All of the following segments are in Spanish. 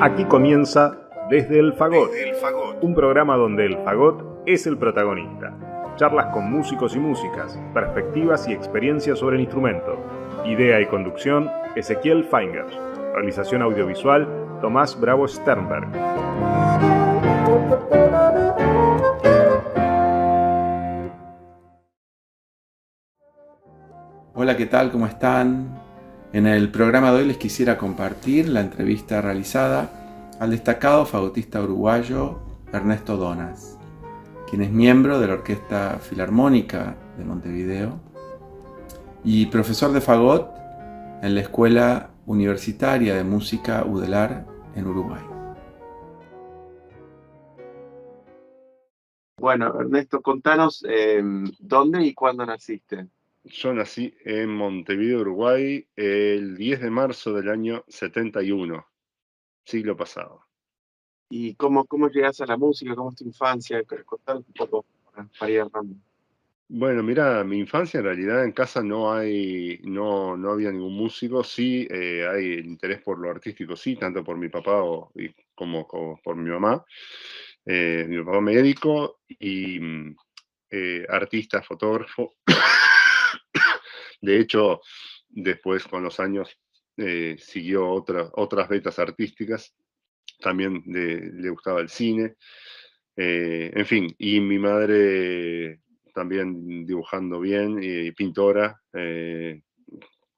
Aquí comienza Desde el Fagot, un programa donde el fagot es el protagonista. Charlas con músicos y músicas, perspectivas y experiencias sobre el instrumento. Idea y conducción, Ezequiel Feingers. Realización audiovisual, Tomás Bravo Sternberg. Hola, ¿qué tal? ¿Cómo están? En el programa de hoy les quisiera compartir la entrevista realizada al destacado fagotista uruguayo Ernesto Donas, quien es miembro de la Orquesta Filarmónica de Montevideo y profesor de fagot en la Escuela Universitaria de Música UDELAR en Uruguay. Bueno, Ernesto, contanos dónde y cuándo naciste. Yo nací en Montevideo, Uruguay, el 10 de marzo del año 71, siglo pasado. ¿Y cómo llegaste a la música? ¿Cómo es tu infancia? Contanos un poco para ir armando. Bueno, mira, mi infancia en realidad en casa no había ningún músico, sí hay interés por lo artístico, sí, tanto por mi papá como por mi mamá. Mi papá médico y artista, fotógrafo. De hecho, después con los años siguió otras vetas artísticas, también le gustaba el cine, en fin, y mi madre también dibujando bien, pintora,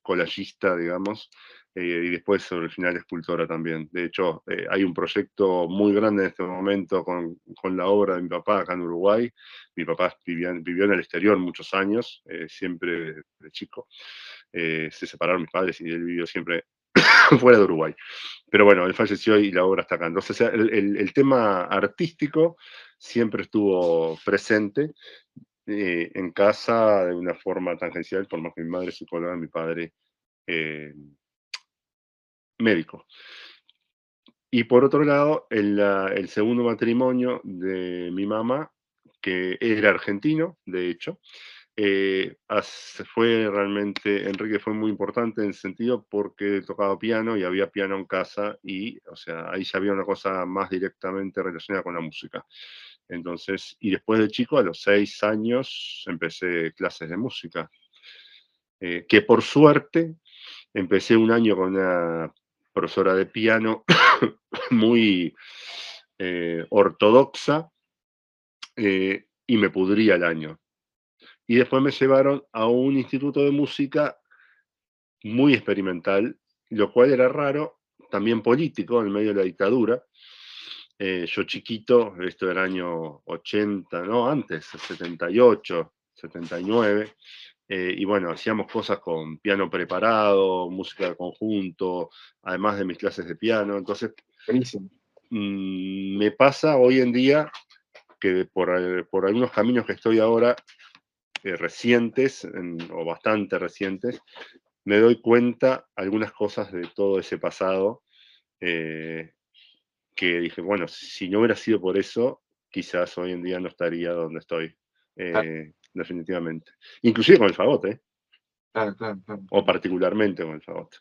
collagista, digamos, y después sobre el final escultora también. De hecho, hay un proyecto muy grande en este momento con la obra de mi papá acá en Uruguay. Mi papá vivió en el exterior muchos años, siempre de chico. Se separaron mis padres y él vivió siempre fuera de Uruguay. Pero bueno, él falleció y la obra está acá. Entonces, el tema artístico siempre estuvo presente en casa de una forma tangencial, por más que mi madre es psicóloga, mi padre eh, médico. Y por otro lado, el segundo matrimonio de mi mamá, que era argentino, de hecho, Enrique fue muy importante en el sentido porque tocaba piano y había piano en casa y, o sea, ahí ya había una cosa más directamente relacionada con la música. Entonces, y después de chico, a los 6 años, empecé clases de música, que por suerte empecé un año con una profesora de piano muy ortodoxa, y me pudría el año. Y después me llevaron a un instituto de música muy experimental, lo cual era raro, también político, en medio de la dictadura. Yo chiquito, esto era el año 80, no, antes, 78, 79, y bueno, hacíamos cosas con piano preparado, música de conjunto, además de mis clases de piano. Entonces, Buenísimo. me pasa hoy en día que por algunos caminos que estoy ahora, recientes, o bastante recientes, me doy cuenta algunas cosas de todo ese pasado, que dije, bueno, si no hubiera sido por eso, quizás hoy en día no estaría donde estoy, definitivamente. Inclusive con el fagot, Claro, claro, claro. o particularmente con el fagot.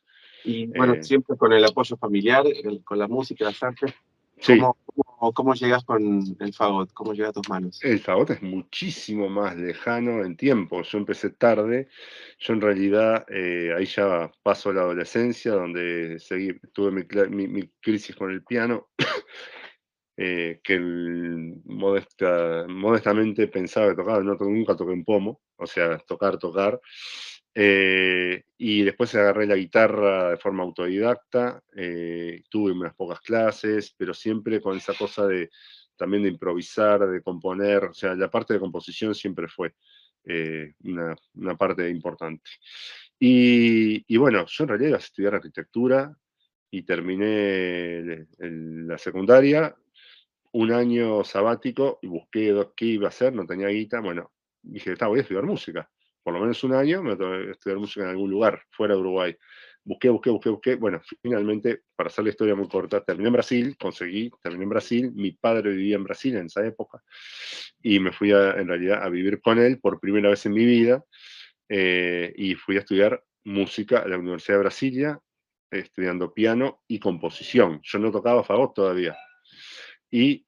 Y bueno, siempre con el apoyo familiar, con la música, las artes. Sí, ¿Cómo llegas con el fagot? ¿Cómo llega a tus manos? el fagot es muchísimo más lejano en tiempo. Yo empecé tarde. Yo en realidad ahí ya paso la adolescencia, donde tuve mi crisis con el piano, que modestamente pensaba que tocaba, nunca toqué un pomo, o sea, tocar. Y después agarré la guitarra de forma autodidacta, tuve unas pocas clases, pero siempre con esa cosa también de improvisar, de componer, o sea, la parte de composición siempre fue una parte importante. Y bueno, yo en realidad iba a estudiar arquitectura y terminé la secundaria, un año sabático, y busqué qué iba a hacer, no tenía guita. Bueno, dije, voy a estudiar música. Por lo menos un año me voy a estudiar música en algún lugar, fuera de Uruguay. Busqué. Bueno, finalmente, para hacer la historia muy corta, terminé en Brasil, terminé en Brasil. Mi padre vivía en Brasil en esa época y me fui en realidad a vivir con él por primera vez en mi vida, y fui a estudiar música a la Universidad de Brasilia, estudiando piano y composición. Yo no tocaba fagot todavía. Y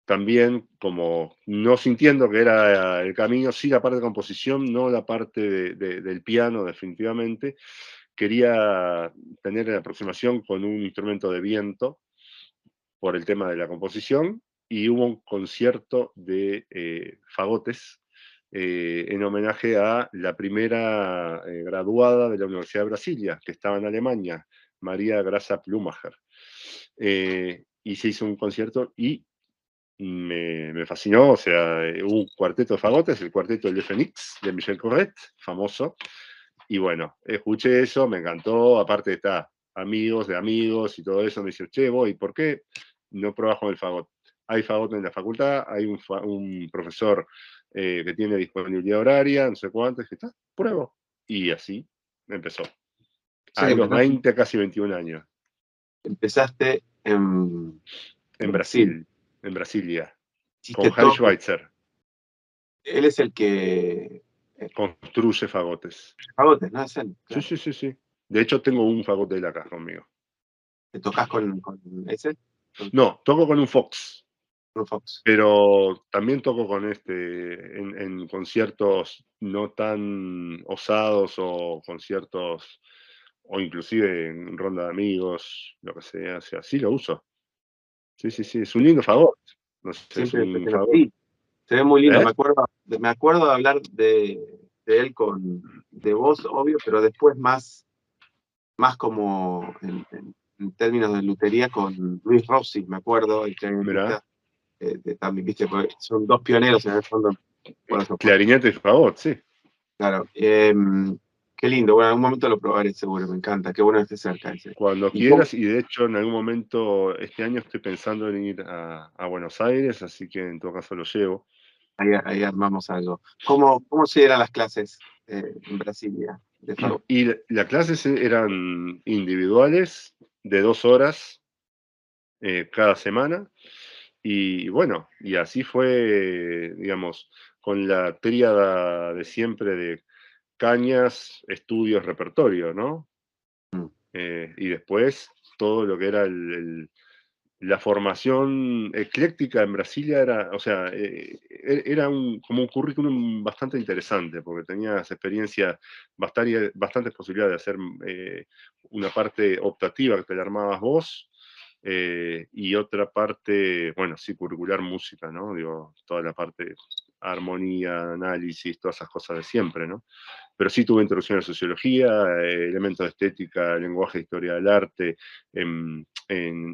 también, como no sintiendo que era el camino, sí la parte de composición, no la parte del piano definitivamente, quería tener la aproximación con un instrumento de viento por el tema de la composición, y hubo un concierto de fagotes en homenaje a la primera graduada de la Universidad de Brasilia, que estaba en Alemania, María Grasa Plumacher. Y se hizo un concierto y me fascinó. O sea, hubo un cuarteto de fagotes, el cuarteto de Phoenix, de Michel Corret, famoso. Y bueno, escuché eso, me encantó. Aparte está amigos de amigos y todo eso. Me dice, che, voy, ¿por qué no probás con el fagot? Hay fagot en la facultad, hay un profesor que tiene disponibilidad horaria, no sé cuánto. Y dije, está, pruebo. Y así empezó. Sí, A los 20, casi 21 años. empezaste en Brasil. En Brasilia. Hiciste Con Harry todo. Schweitzer. Él es el que Construye fagotes. fagotes, ¿no? Es él, Sí, claro. sí, sí, sí. De hecho, tengo un fagot de la acá conmigo. ¿Te tocas con ese? No, toco con un Fox, Con Fox. pero también toco con en conciertos no tan osados, o conciertos, o inclusive en ronda de amigos, lo que sea. O sea, sí lo uso. Sí, sí, sí. Es un lindo fagot. No sé, es Siempre un fagot. sí, se ve muy lindo. ¿Eh? Me acuerdo de hablar de él de vos, obvio, pero después más como en términos de lutería con Luis Rossi, me acuerdo, el Mirá, clarinetista, también, viste, porque son dos pioneros en el fondo. Por eso, clarinete y fagot, sí. claro. Qué lindo, bueno, en algún momento lo probaré seguro, me encanta, qué bueno que esté cerca ese. Cuando ¿Y cómo? quieras, y de hecho en algún momento este año estoy pensando en ir a Buenos Aires, así que en todo caso lo llevo. Ahí armamos algo. ¿Cómo se eran las clases en Brasilia de fagot? Y las clases eran individuales, de 2 horas cada semana, y bueno, y así fue, digamos, con la tríada de siempre de cañas, estudios, repertorio, ¿no? Mm. Y después todo lo que era la formación ecléctica en Brasilia era, o sea, era como un currículum bastante interesante, porque tenías experiencia, bastantes posibilidades de hacer una parte optativa que te la armabas vos, y otra parte, bueno, sí, curricular, música, ¿no? Digo, toda la parte armonía, análisis, todas esas cosas de siempre, ¿no? Pero sí tuve introducción a la sociología, elementos de estética, lenguaje, historia del arte, en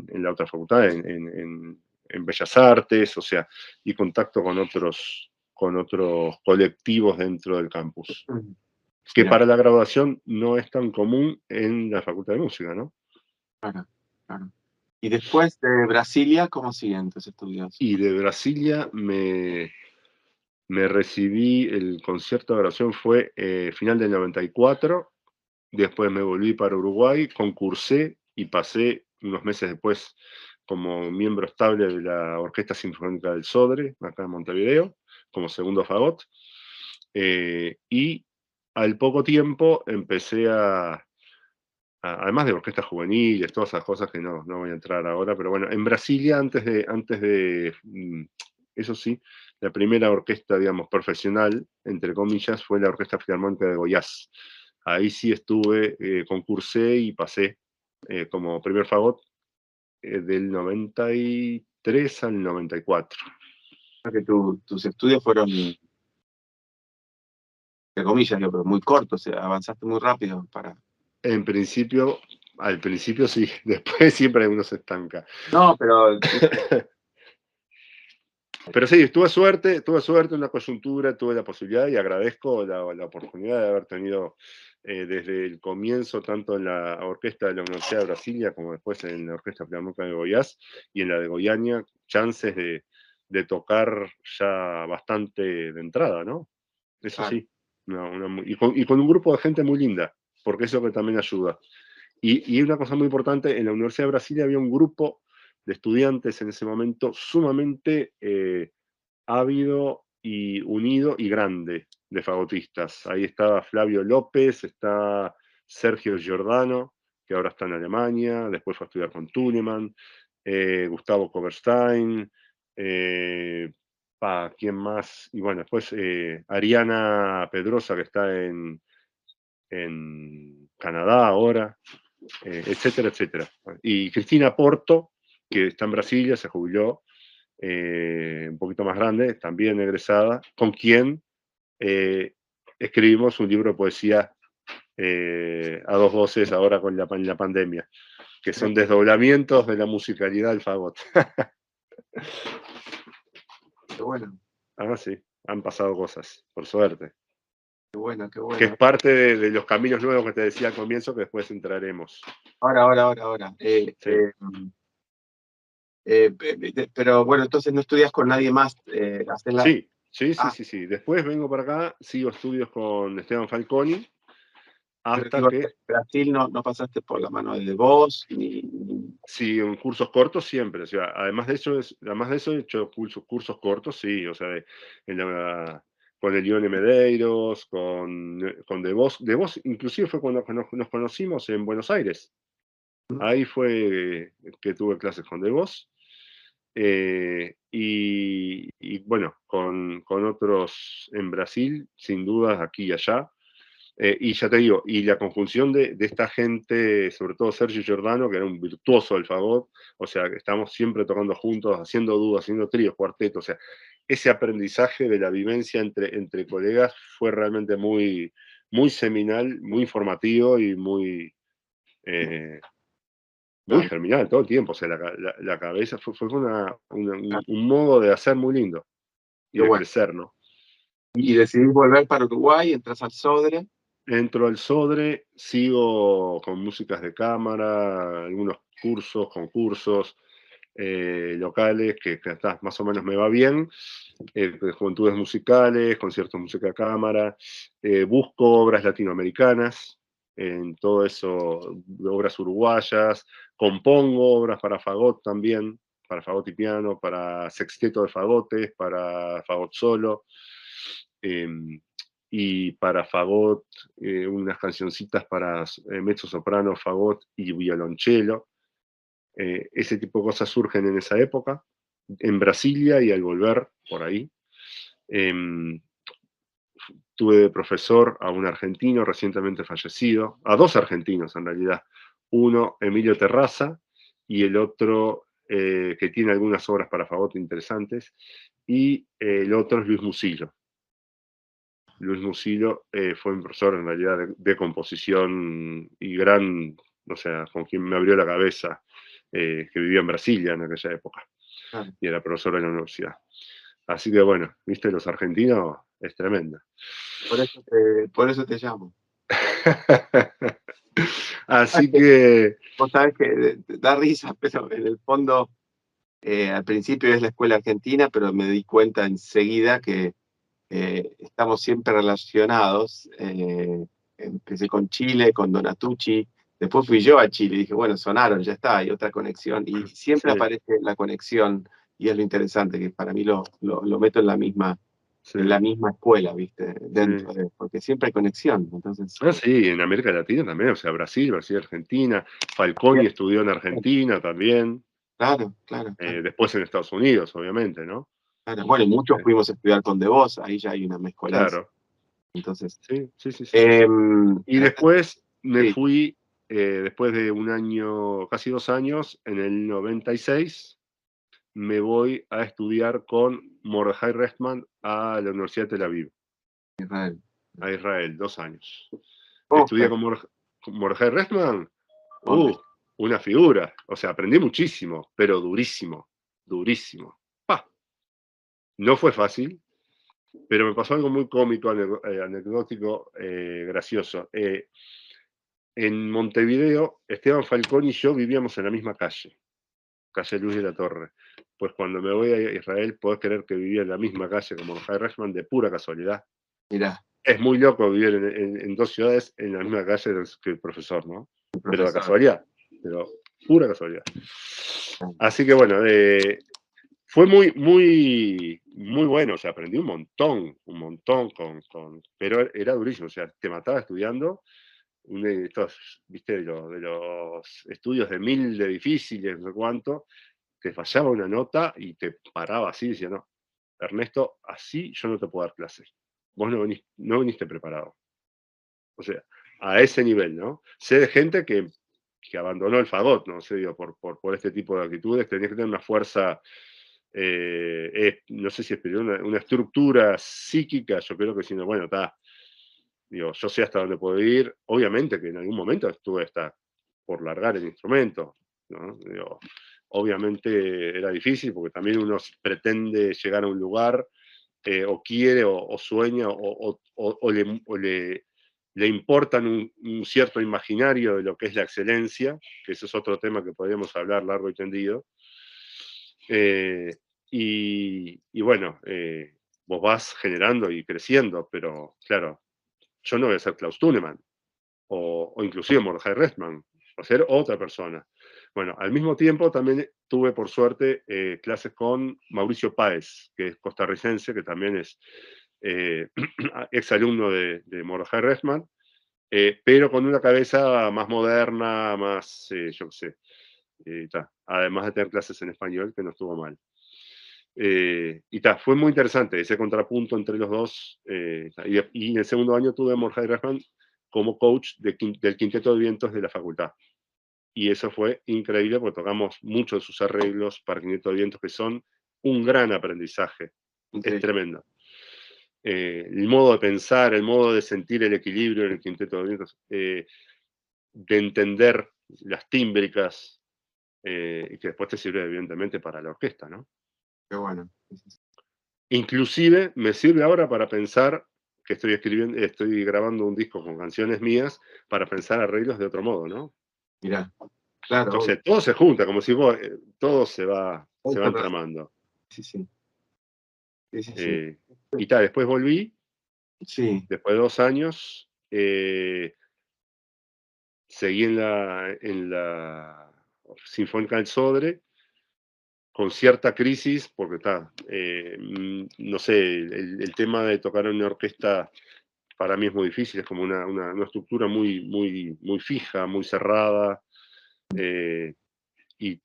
la otra facultad, en Bellas Artes, o sea, y contacto con otros colectivos dentro del campus, que Mirá, para la graduación no es tan común en la Facultad de Música, ¿no? claro, claro. Y después de Brasilia, ¿cómo siguen tus estudios? Y de Brasilia me recibí, el concierto de graduación fue final del 94. Después me volví para Uruguay, concursé y pasé unos meses después como miembro estable de la Orquesta Sinfónica del Sodre, acá en Montevideo, como segundo fagot. Y al poco tiempo empecé además de orquestas juveniles, todas esas cosas que no voy a entrar ahora, pero bueno, en Brasilia, eso sí, la primera orquesta, digamos, profesional, entre comillas, fue la Orquesta Filarmónica de Goiás. Ahí sí estuve, concursé y pasé como primer fagot del 93 al 94. Que tus estudios fueron, entre comillas, digo, pero muy cortos, o sea, avanzaste muy rápido para... En principio, al principio sí, después siempre uno se estanca. No, pero, viste, Pero sí, tuve suerte, una coyuntura, tuve la posibilidad, y agradezco la oportunidad de haber tenido desde el comienzo, tanto en la orquesta de la Universidad de Brasilia como después en la Orquesta Filarmónica de Goiás y en la de Goiânia, chances de tocar ya bastante de entrada, ¿no? Eso claro, sí, y con un grupo de gente muy linda, porque eso que también ayuda. Y una cosa muy importante, en la Universidad de Brasilia había un grupo de estudiantes en ese momento sumamente ávido y unido y grande de fagotistas. Ahí estaba Flavio López, está Sergio Giordano, que ahora está en Alemania, después fue a estudiar con Thunemann, Gustavo Koberstein, ¿quién más? Y bueno, después Ariana Pedrosa, que está en Canadá ahora, etcétera, etcétera. Y Cristina Porto, que está en Brasilia, se jubiló, un poquito más grande, también egresada, con quien escribimos un libro de poesía a dos voces ahora con la pandemia, que son desdoblamientos de la musicalidad del fagot. Qué bueno, Sí, han pasado cosas, por suerte. qué bueno, qué bueno. Que es parte de los caminos nuevos que te decía al comienzo, que después entraremos. Ahora. Sí. Pero bueno, entonces no estudias con nadie más. Haces la... Sí. Después vengo para acá, sigo estudios con Esteban Falconi, hasta digo, que... Brasil no pasaste por la mano de vos, Sí, en cursos cortos siempre. O sea, además de eso he hecho cursos cortos, sí. O sea, con el Ione Medeiros, con De Vos. De Vos, inclusive fue cuando nos conocimos en Buenos Aires. Ahí fue que tuve clases con De Vos. Y bueno, con otros en Brasil, sin dudas, aquí y allá. Y ya te digo, y la conjunción de esta gente, sobre todo Sergio Giordano, que era un virtuoso del fagot, o sea, que estamos siempre tocando juntos, haciendo dúos, haciendo tríos, cuartetos, o sea, ese aprendizaje de la vivencia entre colegas fue realmente muy, muy seminal, muy informativo y muy germinal todo el tiempo. O sea, la cabeza fue un modo de hacer muy lindo y de crecer, ¿no? Y decidís volver para Uruguay, entras al Sodre. Entro al Sodre, sigo con músicas de cámara, algunos cursos, concursos locales, que más o menos me va bien, juventudes musicales, conciertos de música de cámara, busco obras latinoamericanas, en todo eso, obras uruguayas, compongo obras para fagot también, para fagot y piano, para sexteto de fagotes, para fagot solo. Y para fagot, unas cancioncitas para mezzo soprano, fagot y violonchelo. Ese tipo de cosas surgen en esa época, en Brasilia y al volver por ahí. Tuve de profesor a un argentino recientemente fallecido, a dos argentinos en realidad. Uno, Emilio Terraza, y el otro, que tiene algunas obras para fagot interesantes, y el otro es Luis Musillo. Luis Musillo fue un profesor en realidad de composición y gran, o sea, con quien me abrió la cabeza, que vivía en Brasilia en aquella época, y era profesor en la universidad. Así que bueno, viste, los argentinos es tremendo. Por eso te llamo. Así que... Vos sabés que da risa, pero en el fondo, al principio es la escuela argentina, pero me di cuenta enseguida que estamos siempre relacionados. Empecé con Chile, con Donatucci, después fui yo a Chile y dije, bueno, sonaron, ya está, hay otra conexión. Y siempre aparece la conexión, y es lo interesante, que para mí lo meto en la misma escuela, ¿viste? Dentro de, porque siempre hay conexión. Entonces, sí, en América Latina también, o sea, Brasil, Argentina. Falconi estudió en Argentina también. Claro. Después en Estados Unidos, obviamente, ¿no? Claro. Bueno, y muchos fuimos a estudiar con De Vos, ahí ya hay una mezcolanza. Claro. Entonces, sí. Y después me fui, después de un año, casi 2 años, en el 96, me voy a estudiar con Mordechai Restman a la Universidad de Tel Aviv. A Israel, 2 años. Estudié con Mordechai Restman. Una figura. O sea, aprendí muchísimo, pero durísimo. No fue fácil, pero me pasó algo muy cómico, anecdótico, gracioso. En Montevideo, Esteban Falconi y yo vivíamos en la misma calle Luis de la Torre. Pues cuando me voy a Israel, podés creer que vivía en la misma calle como Mordechai Restman, de pura casualidad. Mirá. Es muy loco vivir en dos ciudades en la misma calle que el profesor, ¿no? Pero la casualidad, pura casualidad. Así que bueno, fue muy bueno, o sea, aprendí un montón, pero era durísimo, o sea, te mataba estudiando, estos, ¿viste? De los estudios de 1000 de difíciles, no sé cuánto, te fallaba una nota y te paraba así, y decía, no, Ernesto, así yo no te puedo dar clases. Vos no viniste preparado. O sea, a ese nivel, ¿no? Sé de gente que abandonó el fagot, ¿no? Sé, digo, por este tipo de actitudes, tenés que tener una fuerza, no sé si es una estructura psíquica, yo creo que si no, bueno, está, digo, yo sé hasta dónde puedo ir, obviamente que en algún momento estuve hasta por largar el instrumento, ¿no? Digo, obviamente era difícil porque también uno pretende llegar a un lugar, o quiere, o sueña, le importan un cierto imaginario de lo que es la excelencia, que eso es otro tema que podríamos hablar largo y tendido. Y bueno, vos vas generando y creciendo, pero claro, yo no voy a ser Klaus Thunemann, o inclusive Mordechai Restman, va a ser otra persona. Bueno, al mismo tiempo también tuve por suerte clases con Mauricio Páez, que es costarricense, que también es exalumno de Mordechai Restman, pero con una cabeza más moderna, más, yo qué sé, además de tener clases en español, que no estuvo mal. Fue muy interesante ese contrapunto entre los dos. Y en el segundo año tuve a Mordechai Restman como coach del Quinteto de Vientos de la facultad. Y eso fue increíble porque tocamos muchos de sus arreglos para Quinteto de Vientos, que son un gran aprendizaje. Es tremendo. El modo de pensar, el modo de sentir el equilibrio en el Quinteto de Vientos, de entender las tímbricas, y que después te sirve evidentemente para la orquesta, ¿no? Qué bueno. Inclusive me sirve ahora para pensar que estoy grabando un disco con canciones mías para pensar arreglos de otro modo, ¿no? Mirá, claro. O sea, todo se junta, como si todo se va entramando. Sí, sí. Sí, sí, sí. Después volví, después de 2 años, seguí en la Sinfónica del Sodre, con cierta crisis, porque no sé, el tema de tocar en una orquesta para mí es muy difícil, es como una estructura muy fija, muy cerrada, y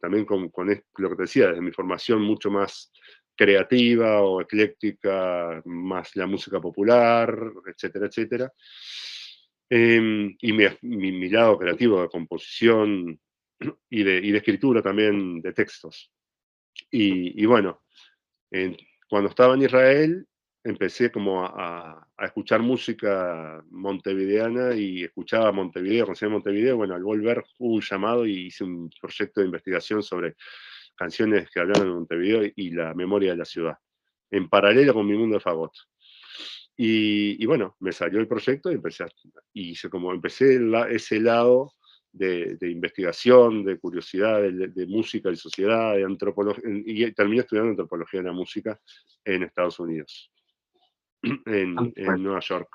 también con lo que te decía, desde mi formación mucho más creativa o ecléctica, más la música popular, etcétera, etcétera. Y mi lado creativo de composición y de escritura también de textos. Y bueno, cuando estaba en Israel, empecé como a escuchar música montevideana y escuchaba Montevideo, conocía Montevideo. Bueno, al volver hubo un llamado y hice un proyecto de investigación sobre canciones que hablaban de Montevideo y la memoria de la ciudad, en paralelo con mi mundo de fagot. Y bueno, me salió el proyecto y empecé ese lado de investigación, de curiosidad, de música, de sociedad, de antropología, y terminé estudiando antropología de la música en Estados Unidos, en Nueva York,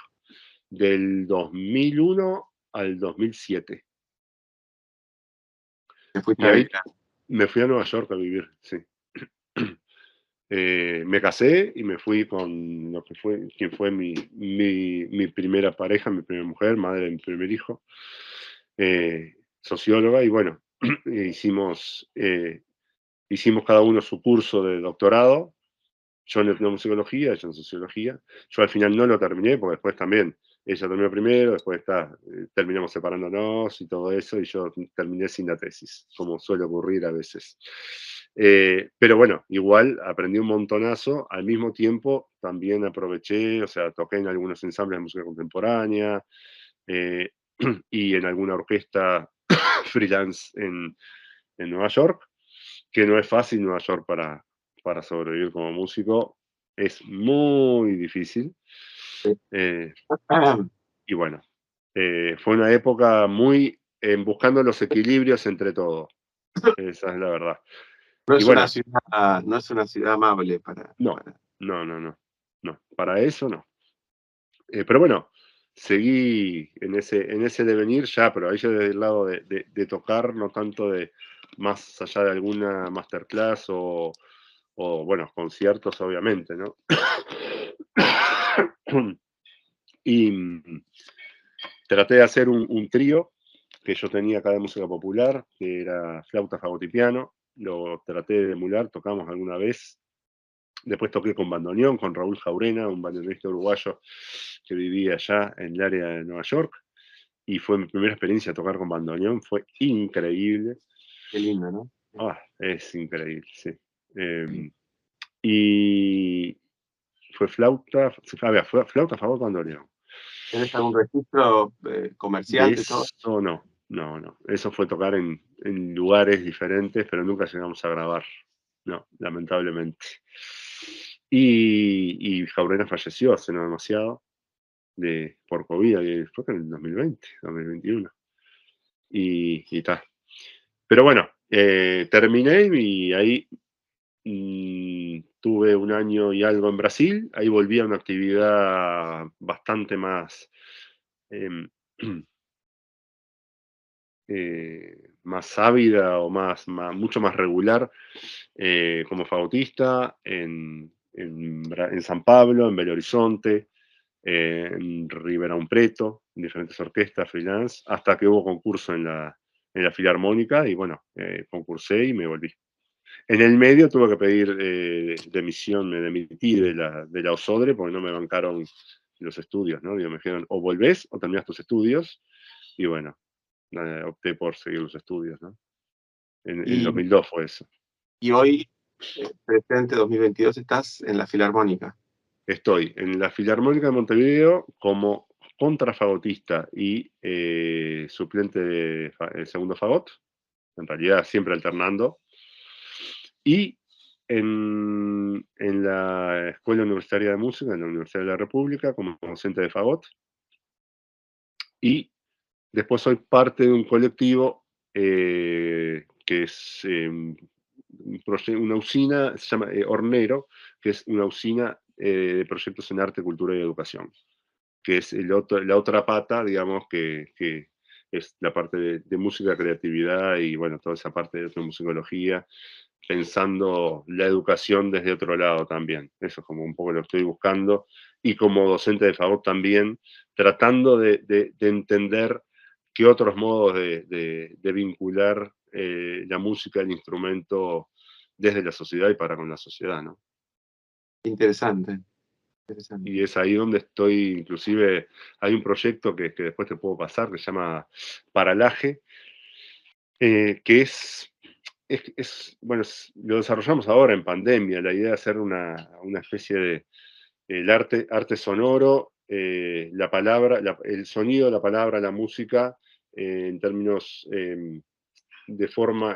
del 2001 al 2007. Y ahí me fui a Nueva York a vivir, sí. Me casé y me fui con quien fue mi primera pareja, mi primera mujer, madre de mi primer hijo, socióloga, y bueno, hicimos cada uno su curso de doctorado, yo en etnomusicología, ella en sociología. Yo al final no lo terminé, porque después también, ella terminó primero, después terminamos separándonos y todo eso, y yo terminé sin la tesis, como suele ocurrir a veces. Pero bueno, igual aprendí un montonazo. Al mismo tiempo también aproveché, o sea, toqué en algunos ensambles de música contemporánea, y en alguna orquesta freelance en Nueva York, que no es fácil Nueva York para sobrevivir como músico, es muy difícil. Y bueno, fue una época muy buscando los equilibrios entre todo. Esa es la verdad. No Y es, bueno, no es una ciudad amable para... no, para eso no. Pero bueno, seguí en ese devenir ya, pero ahí yo desde el lado de tocar, no tanto de más allá de alguna masterclass o bueno, conciertos, obviamente, ¿no? Y traté de hacer un trío que yo tenía acá de música popular, que era flauta, fagot y piano. Lo traté de emular, tocamos alguna vez. Después toqué con bandoneón, con Raúl Jaurena, un bandoneonista uruguayo que vivía allá en el área de Nueva York. Y fue mi primera experiencia tocar con bandoneón, fue increíble. Qué lindo, ¿no? Es increíble, sí. Y fue flauta, fue flauta, fagot, bandoneón. ¿Tenés algún registro comercial de todo? Eso no. Eso fue tocar en lugares diferentes, pero nunca llegamos a grabar. No, lamentablemente. Y Jaurena falleció hace no demasiado por COVID, fue en el 2020, 2021. Y tal. Pero bueno, terminé y ahí tuve un año y algo en Brasil. Ahí volví a una actividad bastante más, más ávida o mucho más regular como fagotista en San Pablo, en Belo Horizonte, en Ribeirão Preto, en diferentes orquestas freelance, hasta que hubo concurso en la Filarmónica y bueno, concursé y me volví. En el medio tuve que pedir demisión, me demití de la OSODRE porque no me bancaron los estudios, ¿no? Digo, me dijeron, o volvés o terminás tus estudios, y bueno, opté por seguir los estudios, ¿no? En 2002 fue eso. Y hoy, presente 2022, estás en la Filarmónica. Estoy en la Filarmónica de Montevideo como contrafagotista y suplente de segundo fagot, en realidad siempre alternando. Y en la Escuela Universitaria de Música, en la Universidad de la República, como docente de fagot. Y después soy parte de un colectivo que es una usina, se llama Hornero, que es una usina de proyectos en arte, cultura y educación, que es la otra pata, digamos, que es la parte de música, creatividad y bueno, toda esa parte de etnomusicología, pensando la educación desde otro lado también. Eso es como un poco lo que estoy buscando. Y como docente de fagot también, tratando de entender qué otros modos de vincular la música, el instrumento, desde la sociedad y para con la sociedad, ¿no? Interesante. Y es ahí donde estoy, inclusive hay un proyecto que después te puedo pasar, que se llama Paralaje, que bueno, lo desarrollamos ahora en pandemia, la idea de hacer una especie de el arte sonoro, la palabra, el sonido, la palabra, la música, en términos de forma,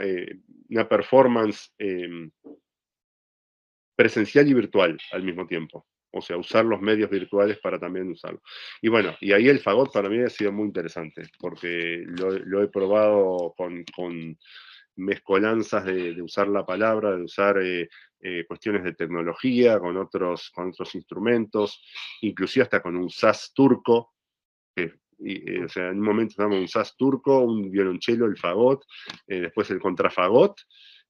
una performance presencial y virtual al mismo tiempo. O sea, usar los medios virtuales para también usarlo. Y bueno, y ahí el fagot para mí ha sido muy interesante, porque lo he probado con mezcolanzas de usar la palabra, de usar cuestiones de tecnología, con otros instrumentos, inclusive hasta con un saz turco, o sea, en un momento usamos un saz turco, un violonchelo, el fagot, después el contrafagot,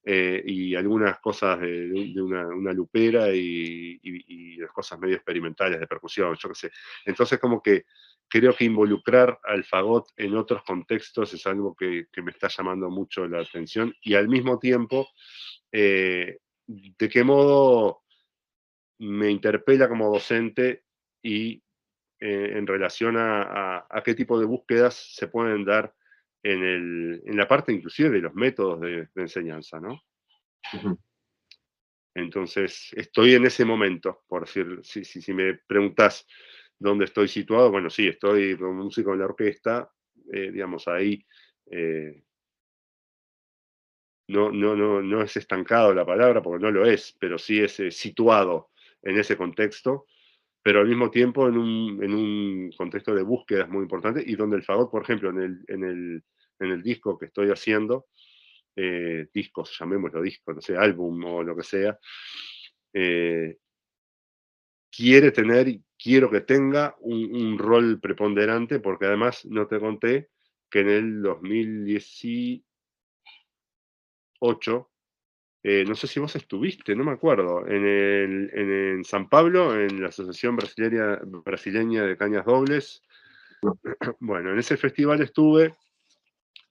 y algunas cosas de una lupera y las cosas medio experimentales de percusión, yo qué sé. Entonces como que creo que involucrar al fagot en otros contextos es algo que me está llamando mucho la atención y al mismo tiempo, de qué modo me interpela como docente y en relación a qué tipo de búsquedas se pueden dar en la parte inclusive de los métodos de enseñanza, ¿no? Uh-huh. Entonces, estoy en ese momento, por decir, si me preguntás dónde estoy situado, bueno, sí, estoy como músico en la orquesta, digamos, ahí no es estancado la palabra, porque no lo es, pero sí es situado en ese contexto, pero al mismo tiempo en un contexto de búsquedas muy importante, y donde el fagot, por ejemplo, en el disco que estoy haciendo, discos, llamémoslo discos, no sé, álbum o lo que sea, quiero que tenga un rol preponderante, porque además no te conté que en el 2018, no sé si vos estuviste, no me acuerdo, en San Pablo, en la Asociación Brasileña de Cañas Dobles, Bueno, en ese festival estuve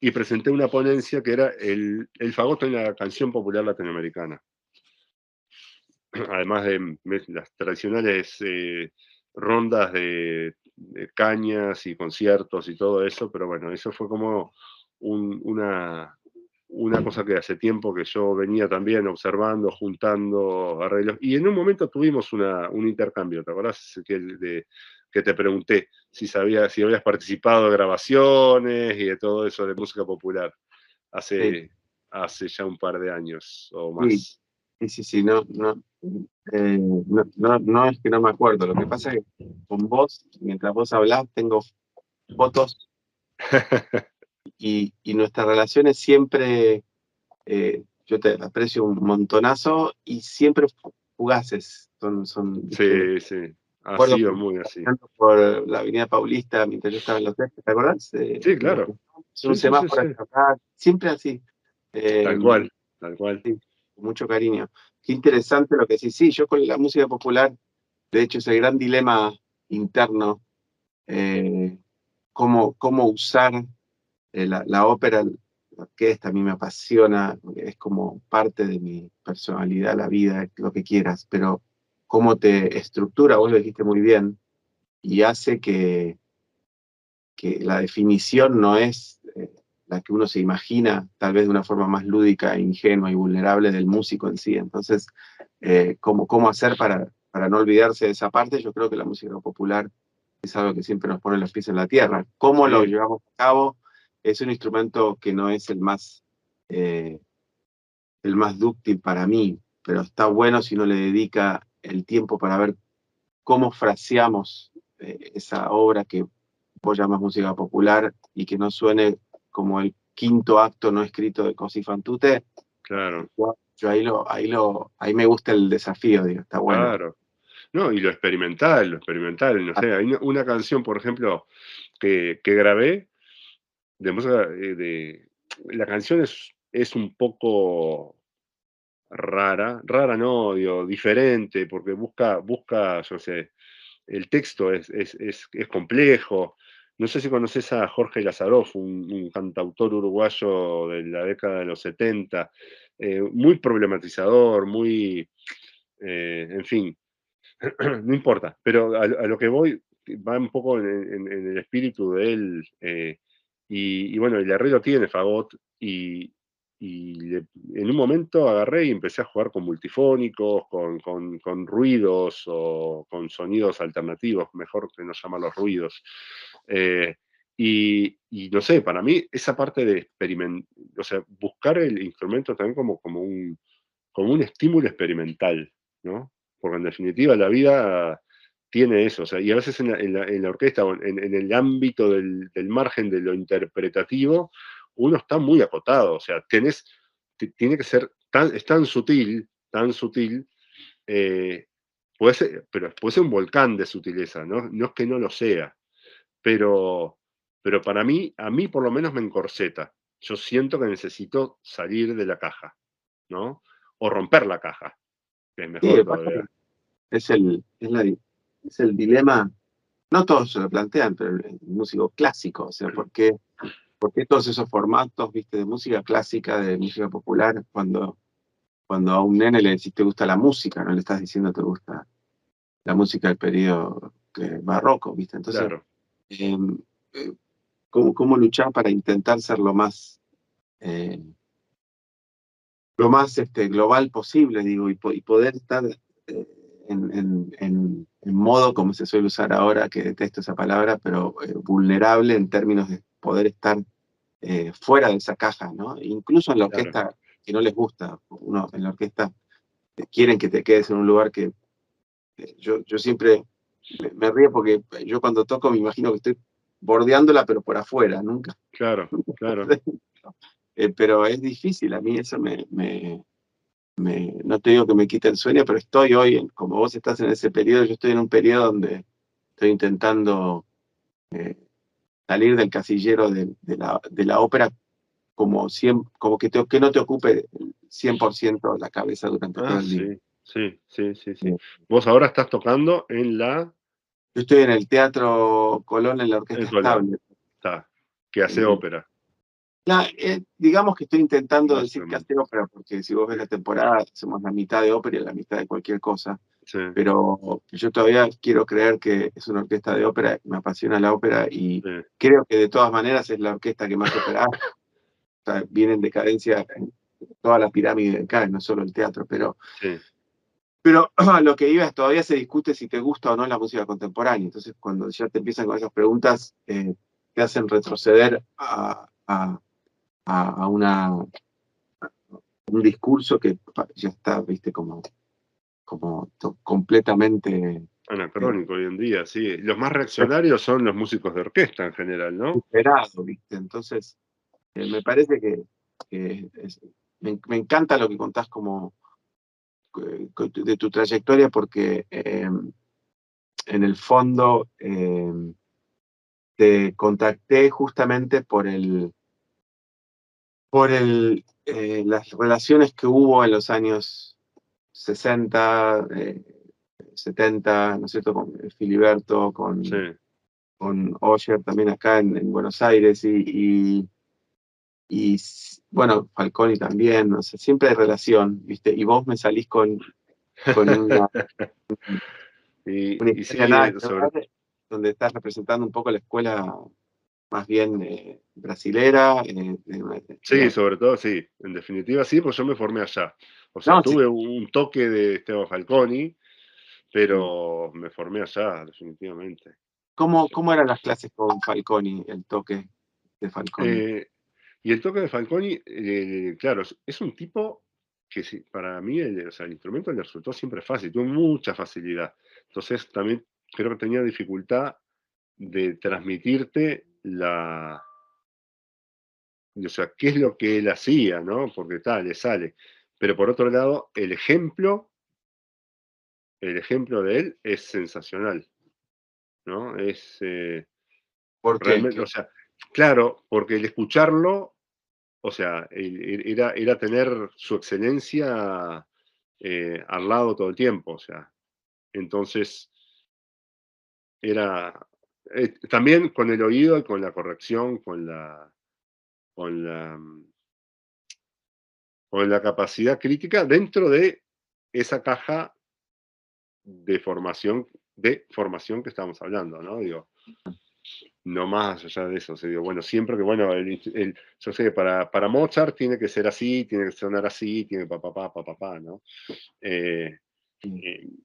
y presenté una ponencia que era el fagot en la canción popular latinoamericana. Además de las tradicionales rondas de cañas y conciertos y todo eso, pero bueno, eso fue como una cosa que hace tiempo que yo venía también observando, juntando arreglos, y en un momento tuvimos un intercambio, ¿te acordás? Que te pregunté si habías participado de grabaciones y de todo eso de música popular hace ya un par de años o más. Sí, no es que no me acuerdo. Lo que pasa es que con vos, mientras vos hablás, tengo fotos y nuestras relaciones siempre, yo te aprecio un montonazo y siempre fugaces. Sí, sí. Ha Recuerdo sido muy así. por la Avenida Paulista mientras yo estaba en los Textos, ¿te acordás? Sí, claro. Un Sí. semáforo acá, siempre así. Tal cual. Sí, con mucho cariño. Qué interesante lo que decís. Sí, yo con la música popular, de hecho, es el gran dilema interno, cómo usar la ópera, la orquesta, a mí me apasiona, es como parte de mi personalidad, la vida, lo que quieras, pero cómo te estructura, vos lo dijiste muy bien, y hace que la definición no es la que uno se imagina, tal vez de una forma más lúdica, ingenua y vulnerable del músico en sí. Entonces, ¿cómo hacer para no olvidarse de esa parte? Yo creo que la música popular es algo que siempre nos pone los pies en la tierra. ¿Cómo lo llevamos a cabo? Es un instrumento que no es el más dúctil para mí, pero está bueno si uno le dedica el tiempo para ver cómo fraseamos esa obra que vos llamas música popular y que no suene como el quinto acto no escrito de Cosi fan tutte. Claro. Yo ahí me gusta el desafío, digo, está bueno. Claro. No, y lo experimental, no sé, hay una canción, por ejemplo, que grabé de música, la canción es un poco rara no, digo, diferente, porque busca, yo sé, el texto es complejo. No sé si conoces a Jorge Lazaroff, un cantautor uruguayo de la década de los 70, muy problematizador, muy, en fin, no importa, pero a lo que voy va un poco en el espíritu de él, y bueno, el arreglo tiene fagot, en un momento agarré y empecé a jugar con multifónicos, con ruidos o con sonidos alternativos, mejor que no llamarlos ruidos. Y no sé, para mí esa parte de o sea, buscar el instrumento también como un estímulo experimental, ¿no? Porque en definitiva la vida tiene eso, o sea, y a veces en la orquesta o en el ámbito del margen de lo interpretativo, uno está muy acotado, o sea, tiene que ser es tan sutil, pero puede ser un volcán de sutileza, ¿no? No es que no lo sea, pero para mí, a mí por lo menos me encorseta. Yo siento que necesito salir de la caja, ¿no? O romper la caja, que es mejor todavía. Es el dilema, no todos se lo plantean, pero el músico clásico, o sea, ¿por qué todos esos formatos, viste, de música clásica, de música popular, cuando a un nene le decís te gusta la música, no le estás diciendo te gusta la música del periodo barroco, viste? Entonces, Claro, ¿cómo luchar para intentar ser lo más global posible, digo, y poder estar en modo, como se suele usar ahora, que detesto esa palabra, pero vulnerable en términos de poder estar fuera de esa caja, ¿no? Incluso en la orquesta que no les gusta, uno en la orquesta quieren que te quedes en un lugar que yo siempre me río porque yo cuando toco me imagino que estoy bordeándola, pero por afuera, nunca. claro. Pero es difícil, a mí eso no te digo que me quite el sueño, pero estoy hoy, como vos estás en ese periodo, yo estoy en un periodo donde estoy intentando salir del casillero de la ópera como que no te ocupe 100% la cabeza durante todo el día. Sí. Vos ahora estás tocando en la Yo estoy en el Teatro Colón en la Orquesta En Colón, Estable. está, que hace Eh, ópera. digamos que estoy intentando decir que Básicamente. hace ópera, porque si vos ves la temporada, hacemos la mitad de ópera y la mitad de cualquier cosa. Sí, Pero yo todavía quiero creer que es una orquesta de ópera, me apasiona la ópera y sí, creo que de todas maneras es la orquesta que más ópera hace. O sea, viene en decadencia en toda la pirámide de acá, no solo el teatro, sí. pero lo que iba es todavía se discute si te gusta o no la música contemporánea. Entonces, cuando ya te empiezan con esas preguntas, te hacen retroceder a un discurso que ya está, viste, como completamente Anacrónico hoy en día, sí. Los más reaccionarios son los músicos de orquesta en general, ¿no? esperado, viste. Entonces, me parece que me encanta lo que contás como de tu trayectoria porque en el fondo te contacté justamente las relaciones que hubo en los años 60, 70, ¿no es cierto? Con Filiberto, Sí. con Oyer también acá en Buenos Aires bueno, Falconi también, no sé, siempre hay relación, ¿viste? Y vos me salís con una Y historia sí, nada que ver, donde estás representando un poco la escuela más bien brasilera. sí, sobre todo sí. En definitiva sí, pues yo me formé allá. O sea, No, sí. tuve un toque de Esteban Falconi, pero me formé allá, definitivamente. ¿Cómo eran las clases con Falconi, el toque de Falconi? Eh, y el toque de Falconi, claro, es un tipo que para mí o sea, el instrumento le resultó siempre fácil, tuvo mucha facilidad. Entonces también creo que tenía dificultad de transmitirte o sea, qué es lo que él hacía, ¿no? Porque tal, le sale. Pero por otro lado, el ejemplo de él es sensacional, ¿no? Es ¿Por qué? realmente, o sea, claro, porque el escucharlo, o sea, era tener su excelencia al lado todo el tiempo, o sea, entonces era también con el oído y con la corrección, con la, con la capacidad crítica dentro de esa caja de formación que estamos hablando, ¿no? Digo, no más allá de eso. O sea, digo, bueno, siempre que, bueno, yo sé que para Mozart tiene que ser así, tiene que sonar así, tiene papá, ¿no? Eh,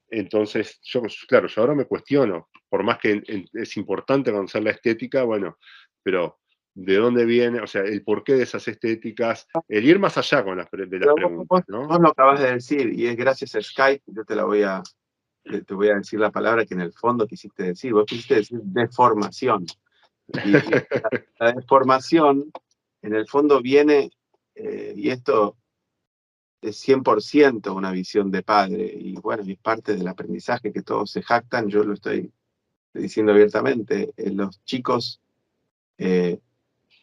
entonces, claro, yo ahora me cuestiono, por más que es importante conocer la estética, bueno, pero ¿de dónde viene? O sea, el porqué de esas estéticas, el ir más allá de las Pero preguntas, ¿no? vos lo acabas de decir, y es gracias a Skype, yo te voy a decir la palabra que en el fondo quisiste decir. Vos quisiste decir deformación. Y la deformación, en el fondo, viene, y esto es 100% una visión de padre, y bueno, y es parte del aprendizaje que todos se jactan, yo lo estoy diciendo abiertamente. Los chicos eh,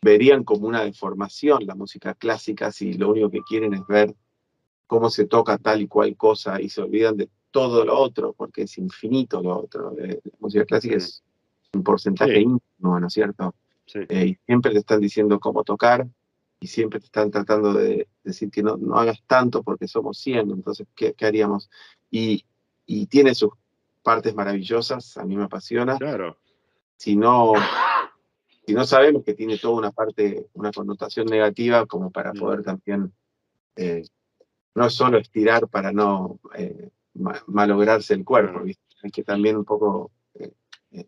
verían como una deformación la música clásica si lo único que quieren es ver cómo se toca tal y cual cosa y se olvidan de todo lo otro, porque es infinito lo otro. La música clásica Mm, es un porcentaje sí, ínfimo, ¿no es cierto? sí, Y siempre te están diciendo cómo tocar y siempre te están tratando de decir que no hagas tanto porque somos 100, entonces, ¿qué haríamos? Y tiene sus partes maravillosas, a mí me apasiona. claro. Si no, si no sabemos que tiene toda una parte, una connotación negativa, como para Mm, poder también eh, no solo estirar para no malograrse el cuerpo, claro. ¿viste? Hay que también un poco... eh,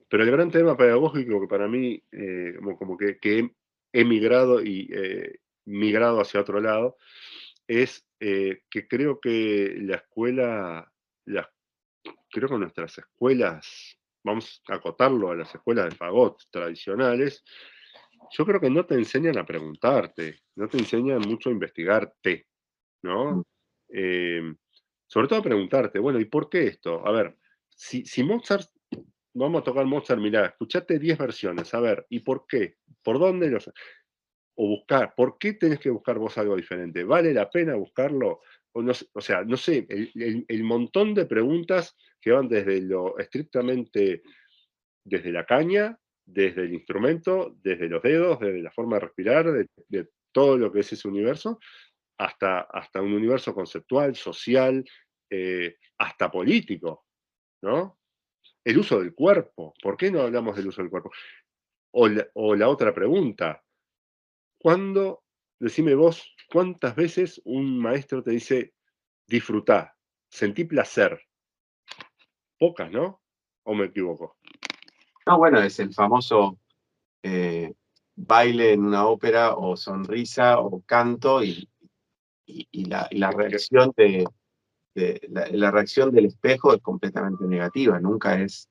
Pero el gran tema pedagógico que para mí, como que he migrado y migrado hacia otro lado, es que creo que creo que nuestras escuelas, vamos a acotarlo a las escuelas de fagot tradicionales, yo creo que no te enseñan a preguntarte, no te enseñan mucho a investigarte, ¿no? Eh, Sobre todo a preguntarte, bueno, ¿y por qué esto? A ver, si Mozart, vamos a tocar Mozart, mirá, escuchate 10 versiones, a ver, ¿y por qué? ¿Por dónde o buscar, ¿por qué tenés que buscar vos algo diferente? ¿Vale la pena buscarlo? O sea, no sé, el montón de preguntas que van desde lo estrictamente desde la caña, desde el instrumento, desde los dedos, desde la forma de respirar, de todo lo que es ese universo, hasta un universo conceptual, social, hasta político, ¿no? El uso del cuerpo. ¿Por qué no hablamos del uso del cuerpo? O la otra pregunta, ¿cuándo, decime vos, cuántas veces un maestro te dice, disfrutá, sentí placer? Pocas, ¿no? ¿O me equivoco? No, bueno, es el famoso baile en una ópera, o sonrisa, o canto, y la reacción la reacción del espejo es completamente negativa. Nunca ves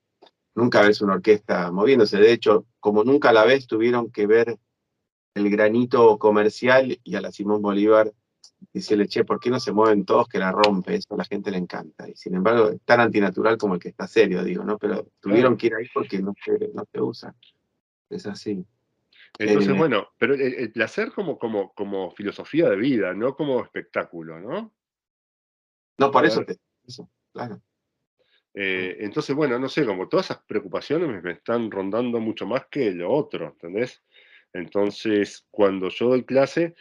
una orquesta moviéndose. De hecho, como nunca la ves, tuvieron que ver el granito comercial y a la Simón Bolívar decirle, che, ¿por qué no se mueven todos, que la rompe? Eso a la gente le encanta. Y sin embargo, es tan antinatural como el que está serio, digo, ¿no? Pero tuvieron Claro. que ir ahí porque no se usa. Es así. Entonces, bueno, pero el placer como filosofía de vida, no como espectáculo, ¿no? No, por A eso ver, eso, claro. entonces, bueno, no sé, como todas esas preocupaciones me están rondando mucho más que lo otro, ¿entendés? Entonces, cuando yo doy clase,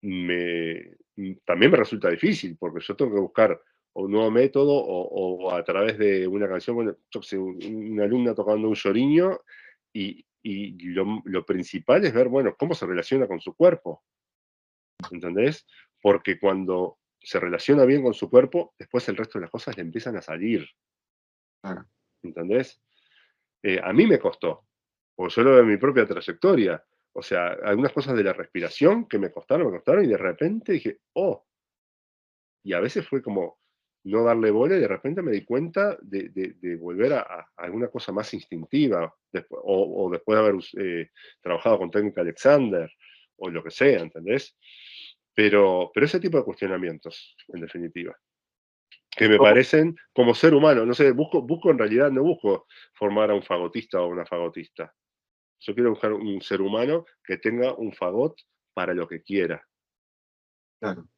también me resulta difícil, porque yo tengo que buscar un nuevo método o a través de una canción, bueno, yo qué sé, una alumna tocando un lloriño, y lo principal es ver, bueno, cómo se relaciona con su cuerpo, ¿entendés? Porque cuando se relaciona bien con su cuerpo, después el resto de las cosas le empiezan a salir, Claro. ¿entendés? A mí me costó, porque yo lo de mi propia trayectoria. O sea, algunas cosas de la respiración que me costaron, y de repente dije, oh, y a veces fue como no darle bola, y de repente me di cuenta de volver a alguna cosa más instintiva, o después de haber trabajado con técnica Alexander, o lo que sea, ¿entendés? Pero ese tipo de cuestionamientos, en definitiva, que me ¿Cómo, parecen como ser humano, no sé, busco en realidad, no busco formar a un fagotista o una fagotista. Yo quiero buscar un ser humano que tenga un fagot para lo que quiera. claro,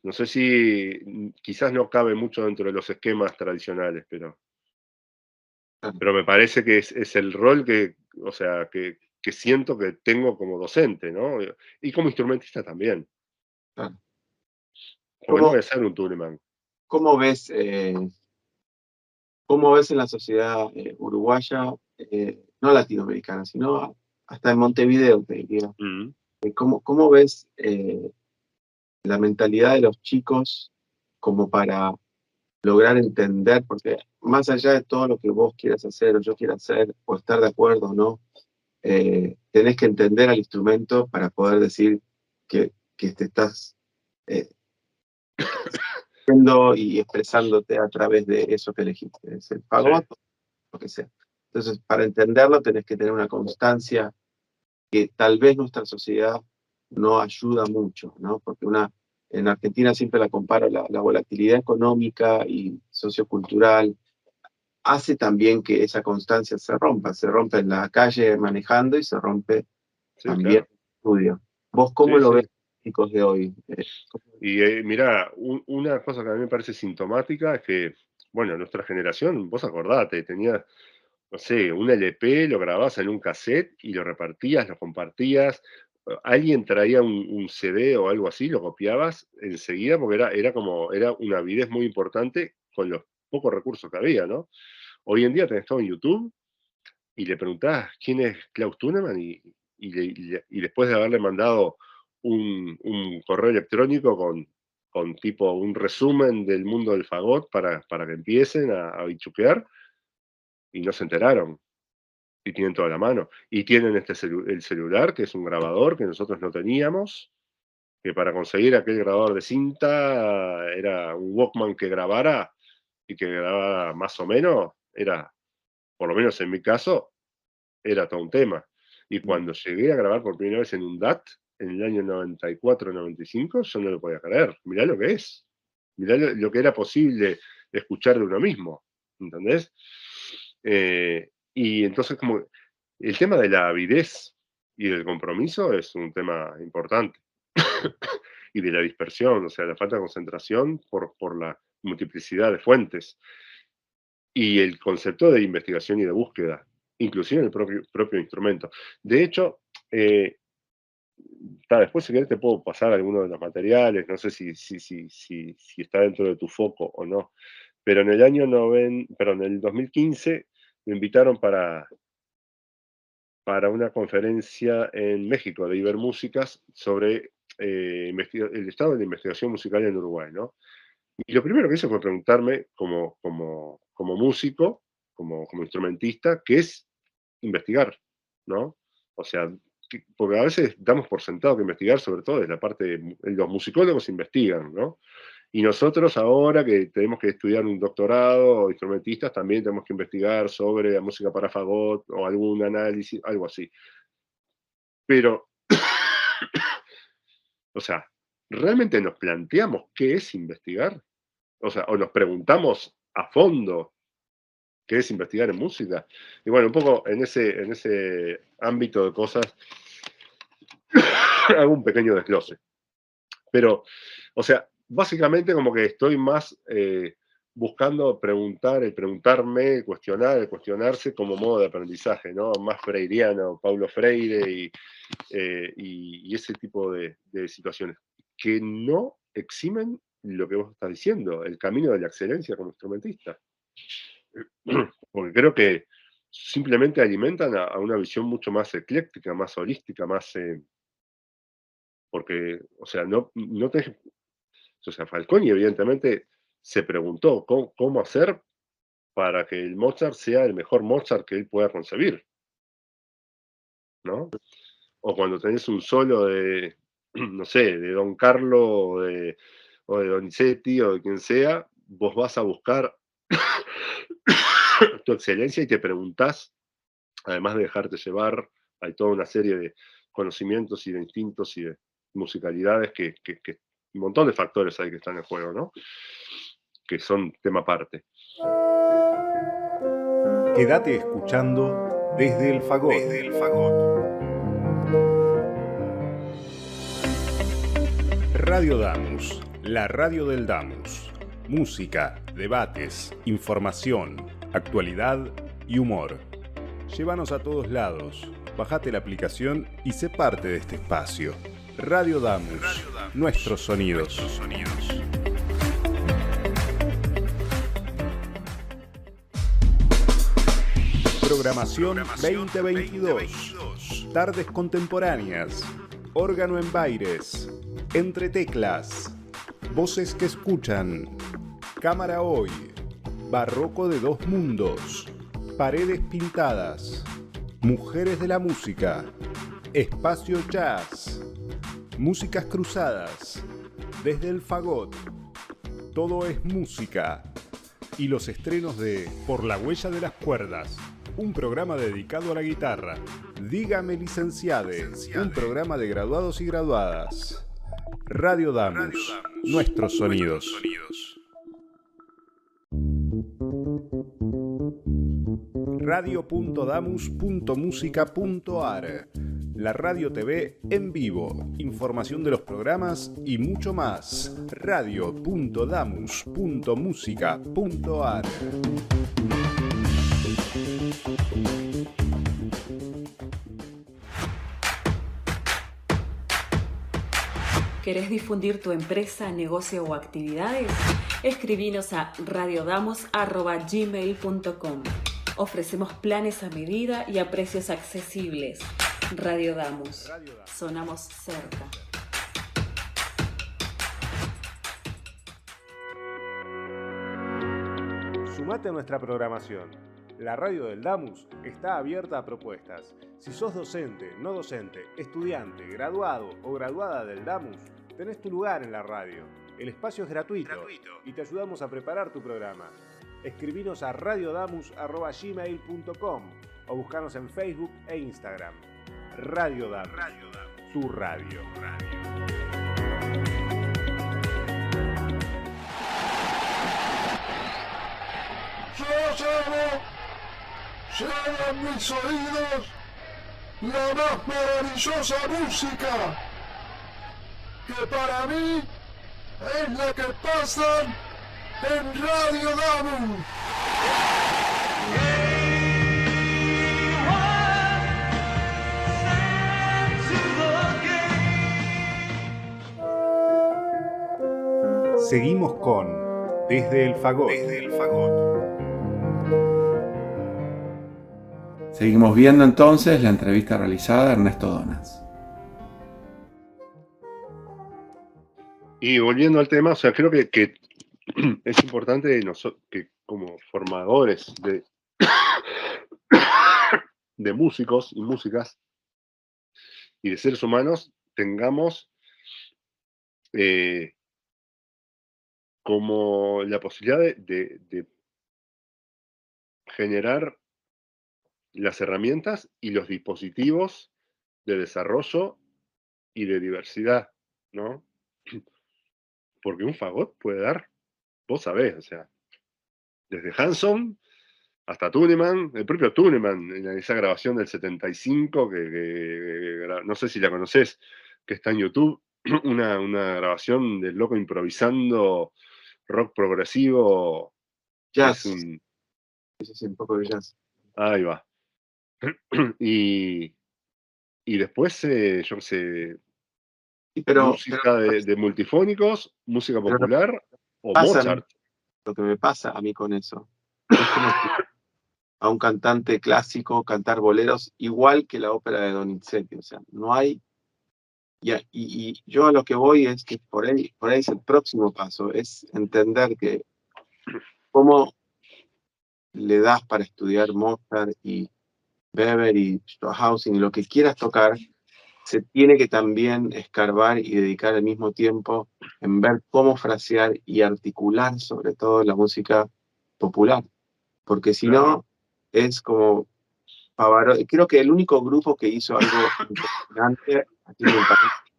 No sé si quizás no cabe mucho dentro de los esquemas tradicionales, claro, pero me parece que es el rol que, o sea, que siento que tengo como docente, ¿no? Y como instrumentista también, claro. porque no ¿Cómo, voy a ser un Tuleman. cómo ves, cómo ves en la sociedad uruguaya, no latinoamericana, sino hasta en Montevideo, te diría? Mm, ¿Cómo ves la mentalidad de los chicos como para lograr entender? Porque más allá de todo lo que vos quieras hacer o yo quiera hacer, o estar de acuerdo o no, tenés que entender al instrumento para poder decir que te estás haciendo y expresándote a través de eso que elegiste. Es el sí, fagot, lo que sea. Entonces, para entenderlo tenés que tener una constancia que tal vez nuestra sociedad no ayuda mucho, ¿no? Porque en Argentina siempre la comparo, la volatilidad económica y sociocultural hace también que esa constancia se rompe en la calle manejando, y se rompe sí, también claro. en el estudio. ¿Vos cómo Sí, lo ves, sí. chicos de hoy? Y mirá, una cosa que a mí me parece sintomática es que, bueno, nuestra generación, vos acordate, tenía, no sé, un LP, lo grababas en un cassette y lo repartías, lo compartías. Alguien traía un CD o algo así, lo copiabas enseguida, porque era una avidez muy importante con los pocos recursos que había, ¿no? Hoy en día tenés todo en YouTube y le preguntás quién es Klaus Tuneman, y después de haberle mandado un correo electrónico con tipo un resumen del mundo del fagot para que empiecen a bichuquear, y no se enteraron, y tienen toda la mano. Y tienen el celular, que es un grabador que nosotros no teníamos, que para conseguir aquel grabador de cinta era un Walkman que grabara, y que grabara más o menos, era, por lo menos en mi caso, era todo un tema. Y cuando llegué a grabar por primera vez en un DAT, en el año 94-95, yo no lo podía creer. Mirá lo que es. Mirá lo que era posible escuchar de uno mismo. ¿Entendés? Y entonces, como el tema de la avidez y del compromiso es un tema importante. Y de la dispersión, o sea, la falta de concentración por la multiplicidad de fuentes. y el concepto de investigación y de búsqueda, inclusive en el propio instrumento. De hecho, después si querés te puedo pasar algunos de los materiales, no sé si está dentro de tu foco o no, pero en el 2015 me invitaron para una conferencia en México de Ibermúsicas sobre el estado de la investigación musical en Uruguay, ¿no? Y lo primero que hice fue preguntarme como músico, como instrumentista, qué es investigar, ¿no? O sea, porque a veces damos por sentado que investigar, sobre todo, es la parte de los musicólogos investigan, ¿no? Y nosotros ahora que tenemos que estudiar un doctorado, o instrumentistas, también tenemos que investigar sobre la música para fagot o algún análisis, algo así. Pero, o sea, ¿realmente nos planteamos qué es investigar? O sea, o nos preguntamos a fondo qué es investigar en música. Y bueno, un poco en ese ámbito de cosas hago un pequeño desglose. Pero, o sea, básicamente como que estoy más buscando preguntarme, el cuestionarse como modo de aprendizaje, ¿no? Más freiriano, Paulo Freire y ese tipo de situaciones que no eximen lo que vos estás diciendo, el camino de la excelencia como instrumentista. Porque creo que simplemente alimentan a una visión mucho más ecléctica, más holística, más... porque, o sea, o sea, Falconi evidentemente se preguntó cómo hacer para que el Mozart sea el mejor Mozart que él pueda concebir, ¿no? O cuando tenés un solo de, no sé, de Don Carlo o de Donizetti o de quien sea, vos vas a buscar tu excelencia y te preguntás, además de dejarte llevar, hay toda una serie de conocimientos y de instintos y de musicalidades que un montón de factores hay que están en juego, ¿no? Que son tema aparte. Quédate escuchando Desde el Fagot. Radio Damus, la radio del Damus. Música, debates, información, actualidad y humor. Llévanos a todos lados, bajate la aplicación y sé parte de este espacio. Radio Damus, nuestros sonidos. Programación 2022. Tardes contemporáneas. Órgano en Baires. Entre teclas. Voces que escuchan. Cámara hoy. Barroco de dos mundos. Paredes pintadas. Mujeres de la música. Espacio jazz. Músicas cruzadas. Desde el fagot. Todo es música. Y los estrenos de Por la huella de las cuerdas, un programa dedicado a la guitarra. Dígame licenciade, un programa de graduados y graduadas. Radio Damus, nuestros sonidos. radio.damus.musica.ar. La radio TV en vivo, información de los programas y mucho más. radio.damus.musica.ar. ¿Querés difundir tu empresa, negocio o actividades? Escribinos a radiodamus@gmail.com. Ofrecemos planes a medida y a precios accesibles. Radio Damus. Sonamos cerca. Sumate a nuestra programación. La radio del Damus está abierta a propuestas. Si sos docente, no docente, estudiante, graduado o graduada del Damus, tenés tu lugar en la radio. El espacio es gratuito y te ayudamos a preparar tu programa. Escribinos a radiodamus@gmail.com o buscanos en Facebook e Instagram. Radio Damus, tu radio. Llega a mis oídos la más maravillosa música, que para mí es la que pasan en Radio Damus. Seguimos con Desde el Fagot. Seguimos viendo entonces la entrevista realizada a Ernesto Donas. Y volviendo al tema, o sea, creo que es importante que como formadores de músicos y músicas y de seres humanos tengamos como la posibilidad de generar las herramientas y los dispositivos de desarrollo y de diversidad, ¿no? Porque un fagot puede dar, vos sabés, o sea, desde Hanson hasta Tuneman, el propio Tuneman, en esa grabación del 75, no sé si la conocés, que está en YouTube, una grabación del loco improvisando rock progresivo. Jazz. Es un poco de jazz. Ahí va. Y después, yo qué sé, Sí, música de multifónicos, música popular o Mozart. Lo que me pasa a mí con eso es como a un cantante clásico cantar boleros igual que la ópera de Donizetti. O sea, no hay. Y yo a lo que voy es que por ahí es el próximo paso, es entender que cómo le das para estudiar Mozart y Weber y Stockhausen y lo que quieras tocar, se tiene que también escarbar y dedicar al mismo tiempo en ver cómo frasear y articular sobre todo la música popular. Porque si no, es como Pavarotti. Creo que el único grupo que hizo algo impresionante, haciendo un paréntesis,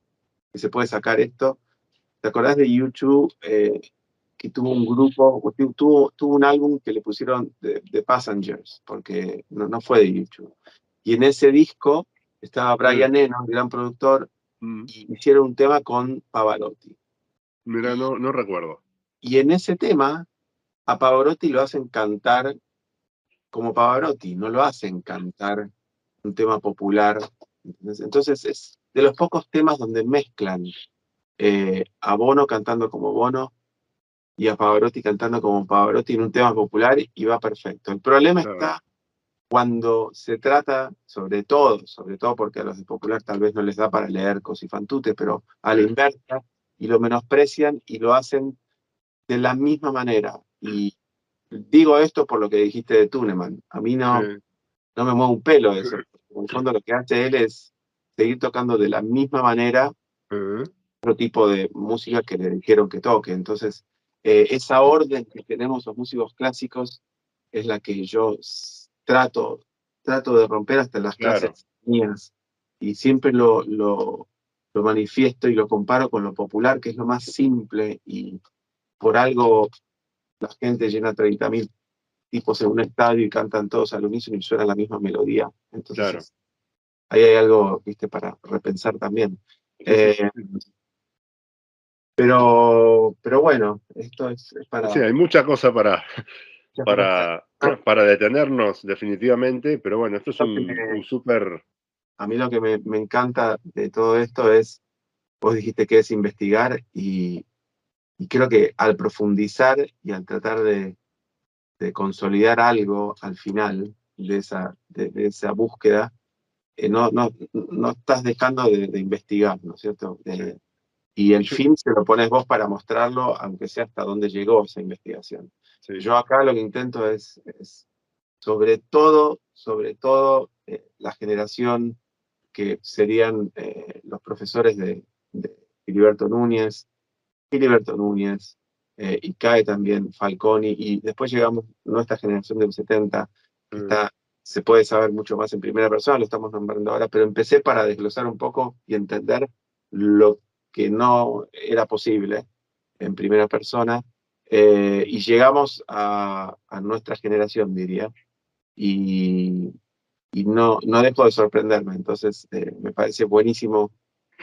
que se puede sacar esto, ¿te acordás de YouTube? Que tuvo un grupo, tuvo un álbum que le pusieron The Passengers, porque no fue de YouTube. Y en ese disco estaba Brian Eno, el gran productor, y hicieron un tema con Pavarotti. Mira, no recuerdo. Y en ese tema, a Pavarotti lo hacen cantar como Pavarotti, no lo hacen cantar un tema popular. Entonces es de los pocos temas donde mezclan a Bono cantando como Bono y a Pavarotti cantando como Pavarotti en un tema popular y va perfecto. El problema está cuando se trata, sobre todo porque a los de popular tal vez no les da para leer Così fan tutte, pero a la inversa, y lo menosprecian y lo hacen de la misma manera. Y digo esto por lo que dijiste de Tuneman. A mí no me mueve un pelo eso. En el fondo lo que hace él es seguir tocando de la misma manera otro tipo de música que le dijeron que toque. Entonces, esa orden que tenemos los músicos clásicos es la que yo trato de romper hasta en las clases mías. Y siempre lo manifiesto y lo comparo con lo popular, que es lo más simple, y por algo la gente llena 30.000 tipos en un estadio y cantan todos al unísono y suena la misma melodía. Entonces, ahí hay algo, viste, para repensar también. Pero bueno, esto es para... Sí, hay mucha cosa para detenernos definitivamente, pero bueno, esto es un súper... A mí lo que me encanta de todo esto es, vos dijiste que es investigar, y creo que al profundizar y al tratar de consolidar algo al final de esa búsqueda, no estás dejando de investigar, ¿no es cierto? Y el fin se lo pones vos para mostrarlo, aunque sea hasta dónde llegó esa investigación. Sí. Yo acá lo que intento es sobre todo, la generación que serían los profesores de Filiberto Núñez, y cae también Falconi, y después llegamos nuestra generación del 70, que se puede saber mucho más en primera persona, lo estamos nombrando ahora, pero empecé para desglosar un poco y entender lo que no era posible en primera persona, y llegamos a nuestra generación, diría, y no dejo de sorprenderme. Entonces me parece buenísimo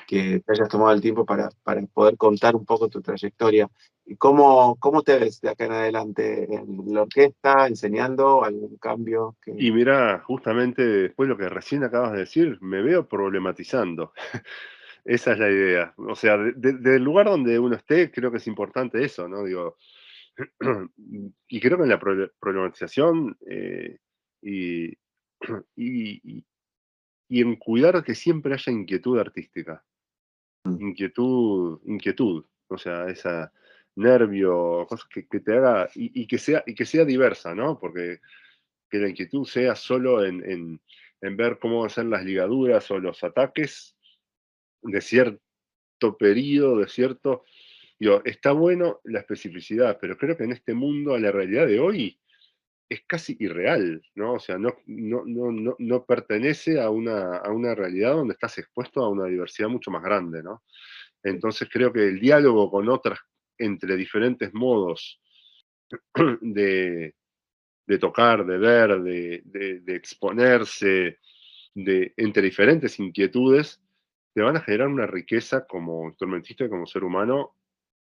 que te hayas tomado el tiempo para poder contar un poco tu trayectoria. ¿Y cómo te ves de acá en adelante en la orquesta, enseñando? ¿Algún cambio? Y mira, justamente después lo que recién acabas de decir, me veo problematizando. Esa es la idea. O sea, del lugar donde uno esté, creo que es importante eso, ¿no? Digo, y creo que en la problematización y, y, y en cuidar que siempre haya inquietud artística. Inquietud. O sea, esa nervio, cosas que te haga, y que sea diversa, ¿no? Porque que la inquietud sea solo en ver cómo van a ser las ligaduras o los ataques de cierto periodo, de cierto. Digo, está bueno la especificidad, pero creo que en este mundo, a la realidad de hoy, es casi irreal, ¿no? O sea, no pertenece a una realidad donde estás expuesto a una diversidad mucho más grande, ¿no? Entonces creo que el diálogo con otras, entre diferentes modos de, de tocar, de ver, de exponerse, entre diferentes inquietudes, te van a generar una riqueza como instrumentista y como ser humano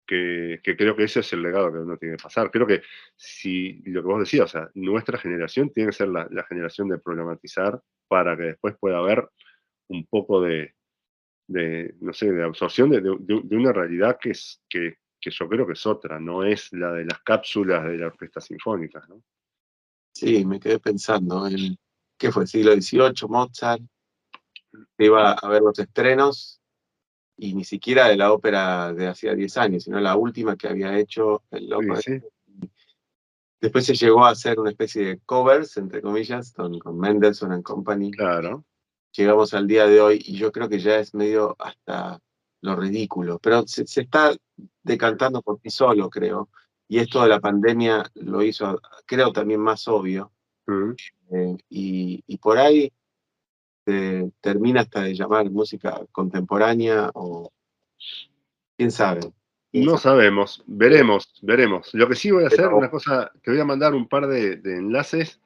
que creo que ese es el legado que uno tiene que pasar. Creo que si lo que vos decías, o sea, nuestra generación tiene que ser la generación de problematizar para que después pueda haber un poco no sé, de absorción de una realidad que yo creo que es otra, no es la de las cápsulas de la orquesta sinfónica, ¿no? Sí, me quedé pensando en, ¿qué fue? Siglo XVIII, Mozart, iba a ver los estrenos, y ni siquiera de la ópera de hacía 10 años, sino la última que había hecho el Sí, loco. sí, Después se llegó a hacer una especie de covers, entre comillas, con Mendelssohn and Company. claro. Llegamos al día de hoy y yo creo que ya es medio hasta lo ridículo, pero se está decantando por sí solo, creo. Y esto de la pandemia lo hizo, creo, también más obvio. Mm. Y por ahí termina hasta de llamar música contemporánea o quién sabe. Quién No sabe. sabemos, veremos. Lo que sí voy a hacer, Pero una cosa, te voy a mandar un par de enlaces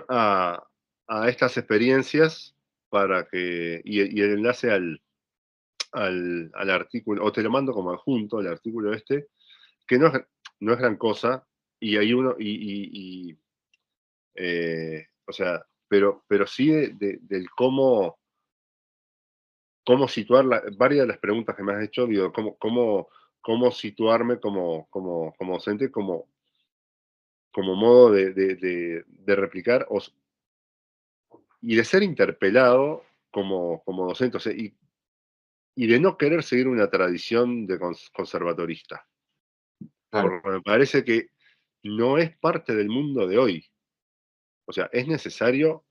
a, a estas experiencias para que, y el enlace al artículo, o te lo mando como adjunto, el artículo este, que no es gran cosa, y hay uno, o sea, pero sí del cómo situar varias de las preguntas que me has hecho, digo, cómo situarme como docente, como modo de replicar y de ser interpelado como docente, o sea, y de no querer seguir una tradición de conservatorista, claro, porque me parece que no es parte del mundo de hoy. O sea, es necesario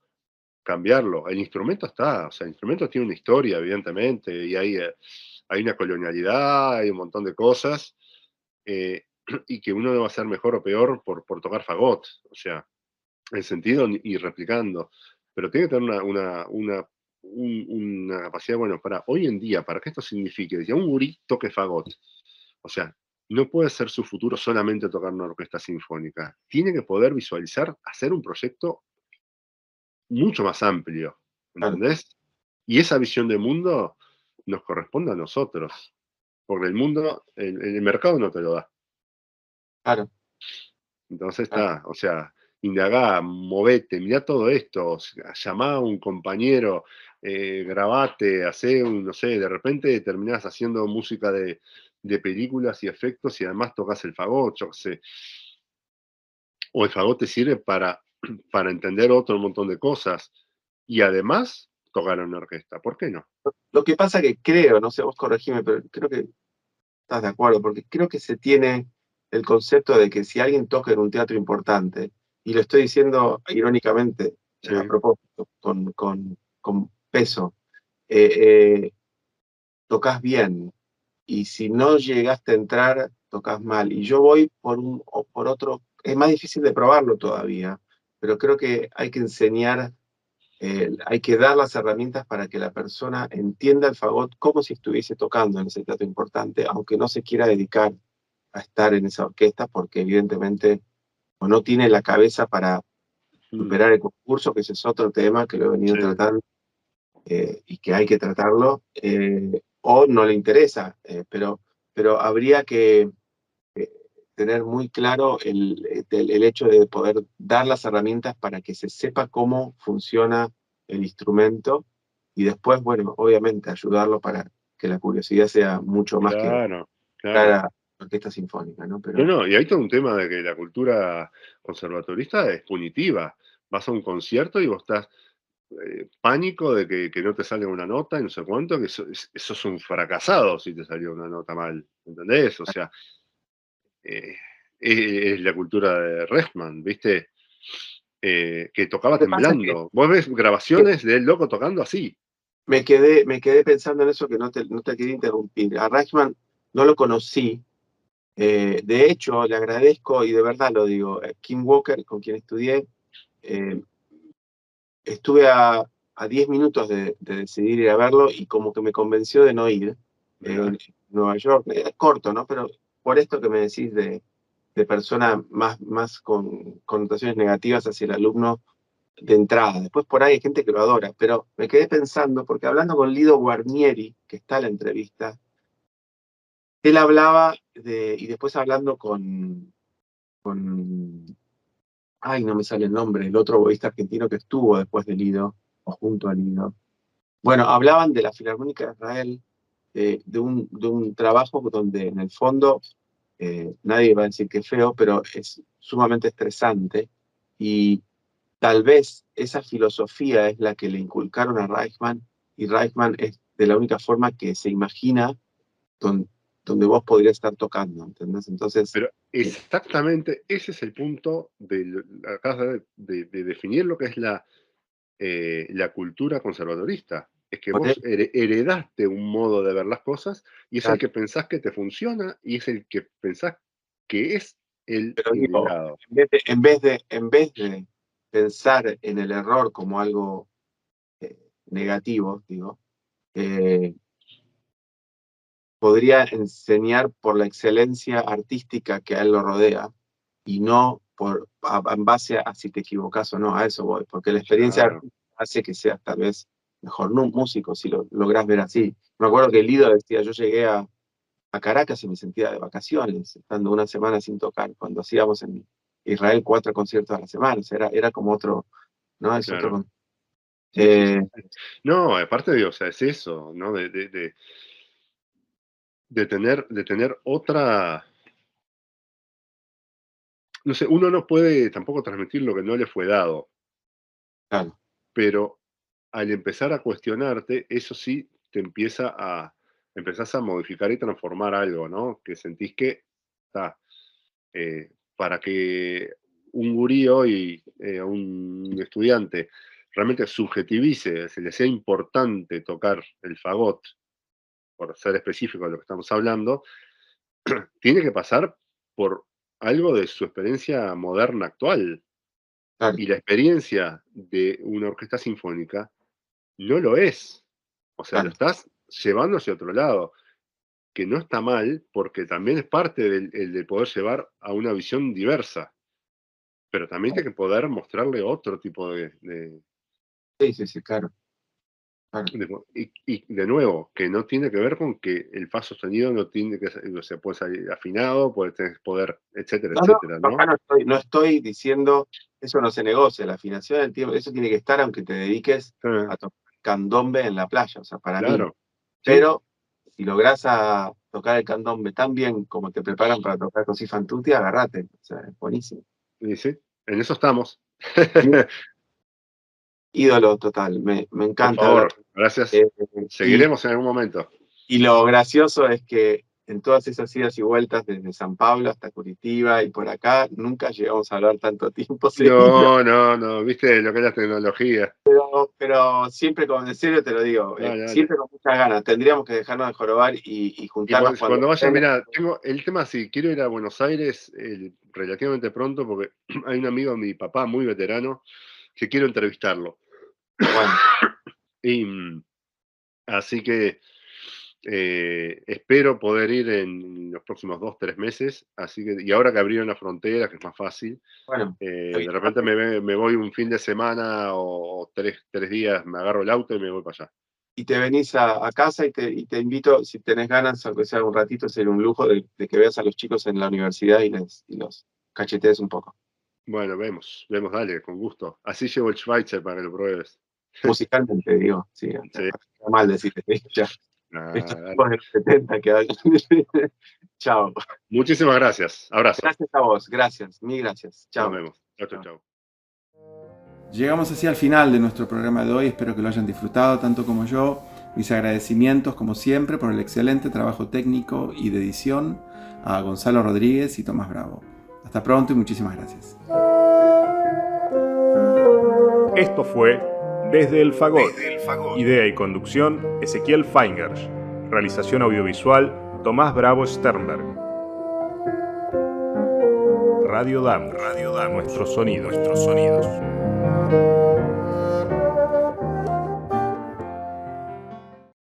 cambiarlo. El instrumento está, o sea, el instrumento tiene una historia, evidentemente, y hay una colonialidad, hay un montón de cosas, eh, y que uno no va a ser mejor o peor por tocar fagot, o sea, en sentido y replicando, pero tiene que tener una capacidad, bueno, para hoy en día, para que esto signifique, decía, un gurí toque fagot, o sea, no puede ser su futuro solamente tocar una orquesta sinfónica, tiene que poder visualizar, hacer un proyecto mucho más amplio, claro, ¿entendés? Y esa visión de mundo nos corresponde a nosotros, porque el mundo, el mercado no te lo da. claro, Entonces claro. está, o sea, indagá, movete, mirá todo esto, llamá a un compañero, grabate, hacé no sé, de repente terminás haciendo música de películas y efectos y además tocas el fagot, yo qué sé. O el fagot te sirve para entender otro montón de cosas y además tocar en una orquesta, ¿por qué no? Lo que pasa que creo, no sé, vos corregime, pero creo que estás de acuerdo, porque creo que se tiene el concepto de que si alguien toca en un teatro importante, y lo estoy diciendo irónicamente, a Sí. propósito, con peso, eh, tocas bien, y si no llegaste a entrar, tocas mal. Y yo voy por un o por otro, es más difícil de probarlo todavía, pero creo que hay que enseñar, hay que dar las herramientas para que la persona entienda el fagot como si estuviese tocando en ese teatro importante, aunque no se quiera dedicar a estar en esa orquesta, porque evidentemente o no tiene la cabeza para Mm, superar el concurso, que ese es otro tema que lo he venido sí. tratando, y que hay que tratarlo, o no le interesa, pero habría que eh, tener muy claro el hecho de poder dar las herramientas para que se sepa cómo funciona el instrumento, después, bueno, obviamente ayudarlo para que la curiosidad sea mucho más que Claro, entrar claro. a la orquesta sinfónica, ¿no? No, Pero no, y hay todo un tema de que la cultura conservatorista es punitiva. Vas a un concierto y vos estás pánico de que no te salga una nota y no sé cuánto, que sos un fracasado si te salió una nota mal, ¿entendés? O sea, eh, es la cultura de Rechman, ¿viste? Que tocaba ¿qué pasa? temblando. Vos ves Que grabaciones del loco tocando así. me quedé pensando en eso que no te quería interrumpir. A Reichman no lo conocí. De hecho, le agradezco, y de verdad lo digo, Kim Walker, con quien estudié, eh, estuve a 10 minutos de decidir ir a verlo y como que me convenció de no ir en Nueva York. Es corto, ¿no? Pero por esto que me decís de persona más con connotaciones negativas hacia el alumno de entrada. Después por ahí hay gente que lo adora, pero me quedé pensando, porque hablando con Lido Guarnieri, que está en la entrevista, él hablaba y después hablando ay, no me sale el nombre, el otro oboísta argentino que estuvo después de Lido, o junto a Lido. Bueno, hablaban de la Filarmónica de Israel, de un trabajo donde en el fondo nadie va a decir que es feo, pero es sumamente estresante y tal vez esa filosofía es la que le inculcaron a Reichman y Reichman es de la única forma que se imagina donde vos podrías estar tocando, ¿entendés? Entonces, Pero exactamente ese es el punto acabas de definir lo que es la cultura conservadorista. Es que por vos eso, heredaste un modo de ver las cosas y es el claro, que pensás que te funciona y es el que pensás que es el pero digo, ideado. en vez de pensar en el error como algo negativo, digo, eh, podría enseñar por la excelencia artística que a él lo rodea y no en base a si te equivocas o no, a eso voy, porque la experiencia Claro, artística hace que seas tal vez mejor músico, si lo lográs ver así. Me acuerdo que Lido decía, yo llegué a Caracas y me sentía de vacaciones, estando una semana sin tocar, cuando hacíamos en Israel 4 conciertos a la semana, o sea, era como otro, ¿no? Es otro. claro. Sí, sí, sí. Eh, Sí. No, aparte de, o sea, es eso, ¿no? De tener otra. No sé, uno no puede tampoco transmitir lo que no le fue dado, claro, pero al empezar a cuestionarte, eso sí te empezás a modificar y transformar algo, ¿no? Que sentís que está, para que un gurí hoy, un estudiante, realmente subjetivice, se le sea importante tocar el fagot, por ser específico de lo que estamos hablando, tiene que pasar por algo de su experiencia moderna actual. claro, Y la experiencia de una orquesta sinfónica no lo es. O sea, lo claro. estás llevando hacia otro lado, que no está mal, porque también es parte el de poder llevar a una visión diversa, pero también tiene que poder mostrarle otro tipo Sí, sí, sí, claro, claro. y de nuevo, que no tiene que ver con que el fa sostenido no tiene que ser, o sea, puede salir afinado, puede tener poder, etcétera, No, no, etcétera, acá ¿no? no estoy diciendo, eso no se negocia, la afinación del tiempo, eso tiene que estar aunque te dediques Ah, a tocar candombe en la playa, o sea, para mí. claro, sí, Pero si lográs a tocar el candombe tan bien como te preparan para tocar Così fan tutti, agarrate, o sea, es buenísimo. y sí, en eso estamos. Ídolo total, me Por encanta hablar. favor, gracias. Eh, y, Seguiremos en algún momento. y lo gracioso es que en todas esas idas y vueltas desde San Pablo hasta Curitiba y por acá, nunca llegamos a hablar tanto tiempo seguido. No, no, no, viste lo que es la tecnología. Pero siempre, en serio te lo digo, Dale, dale. siempre con muchas ganas. Tendríamos que dejarnos de jorobar y Y juntarnos cuando cuando vaya, estén. mira, tengo el tema, si quiero ir a Buenos Aires relativamente pronto, porque hay un amigo de mi papá, muy veterano, que quiero entrevistarlo. Bueno, Y así que espero poder ir en los próximos 2, 3 meses. Así que, y ahora que abrieron la frontera, que es más fácil, bueno. de repente me voy un fin de semana o 3 días, me agarro el auto y me voy para allá. Y te venís a casa y te invito, si tenés ganas, aunque sea un ratito, sería un lujo de que veas a los chicos en la universidad y los cachetees un poco. Bueno, vemos, dale, con gusto. Así llevo el Schweitzer para que lo pruebes. Musicalmente, digo. Sí, Sí. está mal decirte ya. Ah, Estos tipos de los 70 que hablan. Chao. muchísimas gracias. Abrazo. Gracias a vos. Gracias. Mil gracias. Chao. Nos vemos. Chao, chao, chao. Llegamos así al final de nuestro programa de hoy, espero que lo hayan disfrutado tanto como yo. Mis agradecimientos como siempre por el excelente trabajo técnico y de edición a Gonzalo Rodríguez y Tomás Bravo. Hasta pronto y muchísimas gracias. Esto fue Desde el Fagot. Idea y conducción Ezequiel Feingersch. Realización audiovisual Tomás Bravo Sternberg. Radio Damus. Nuestros sonidos.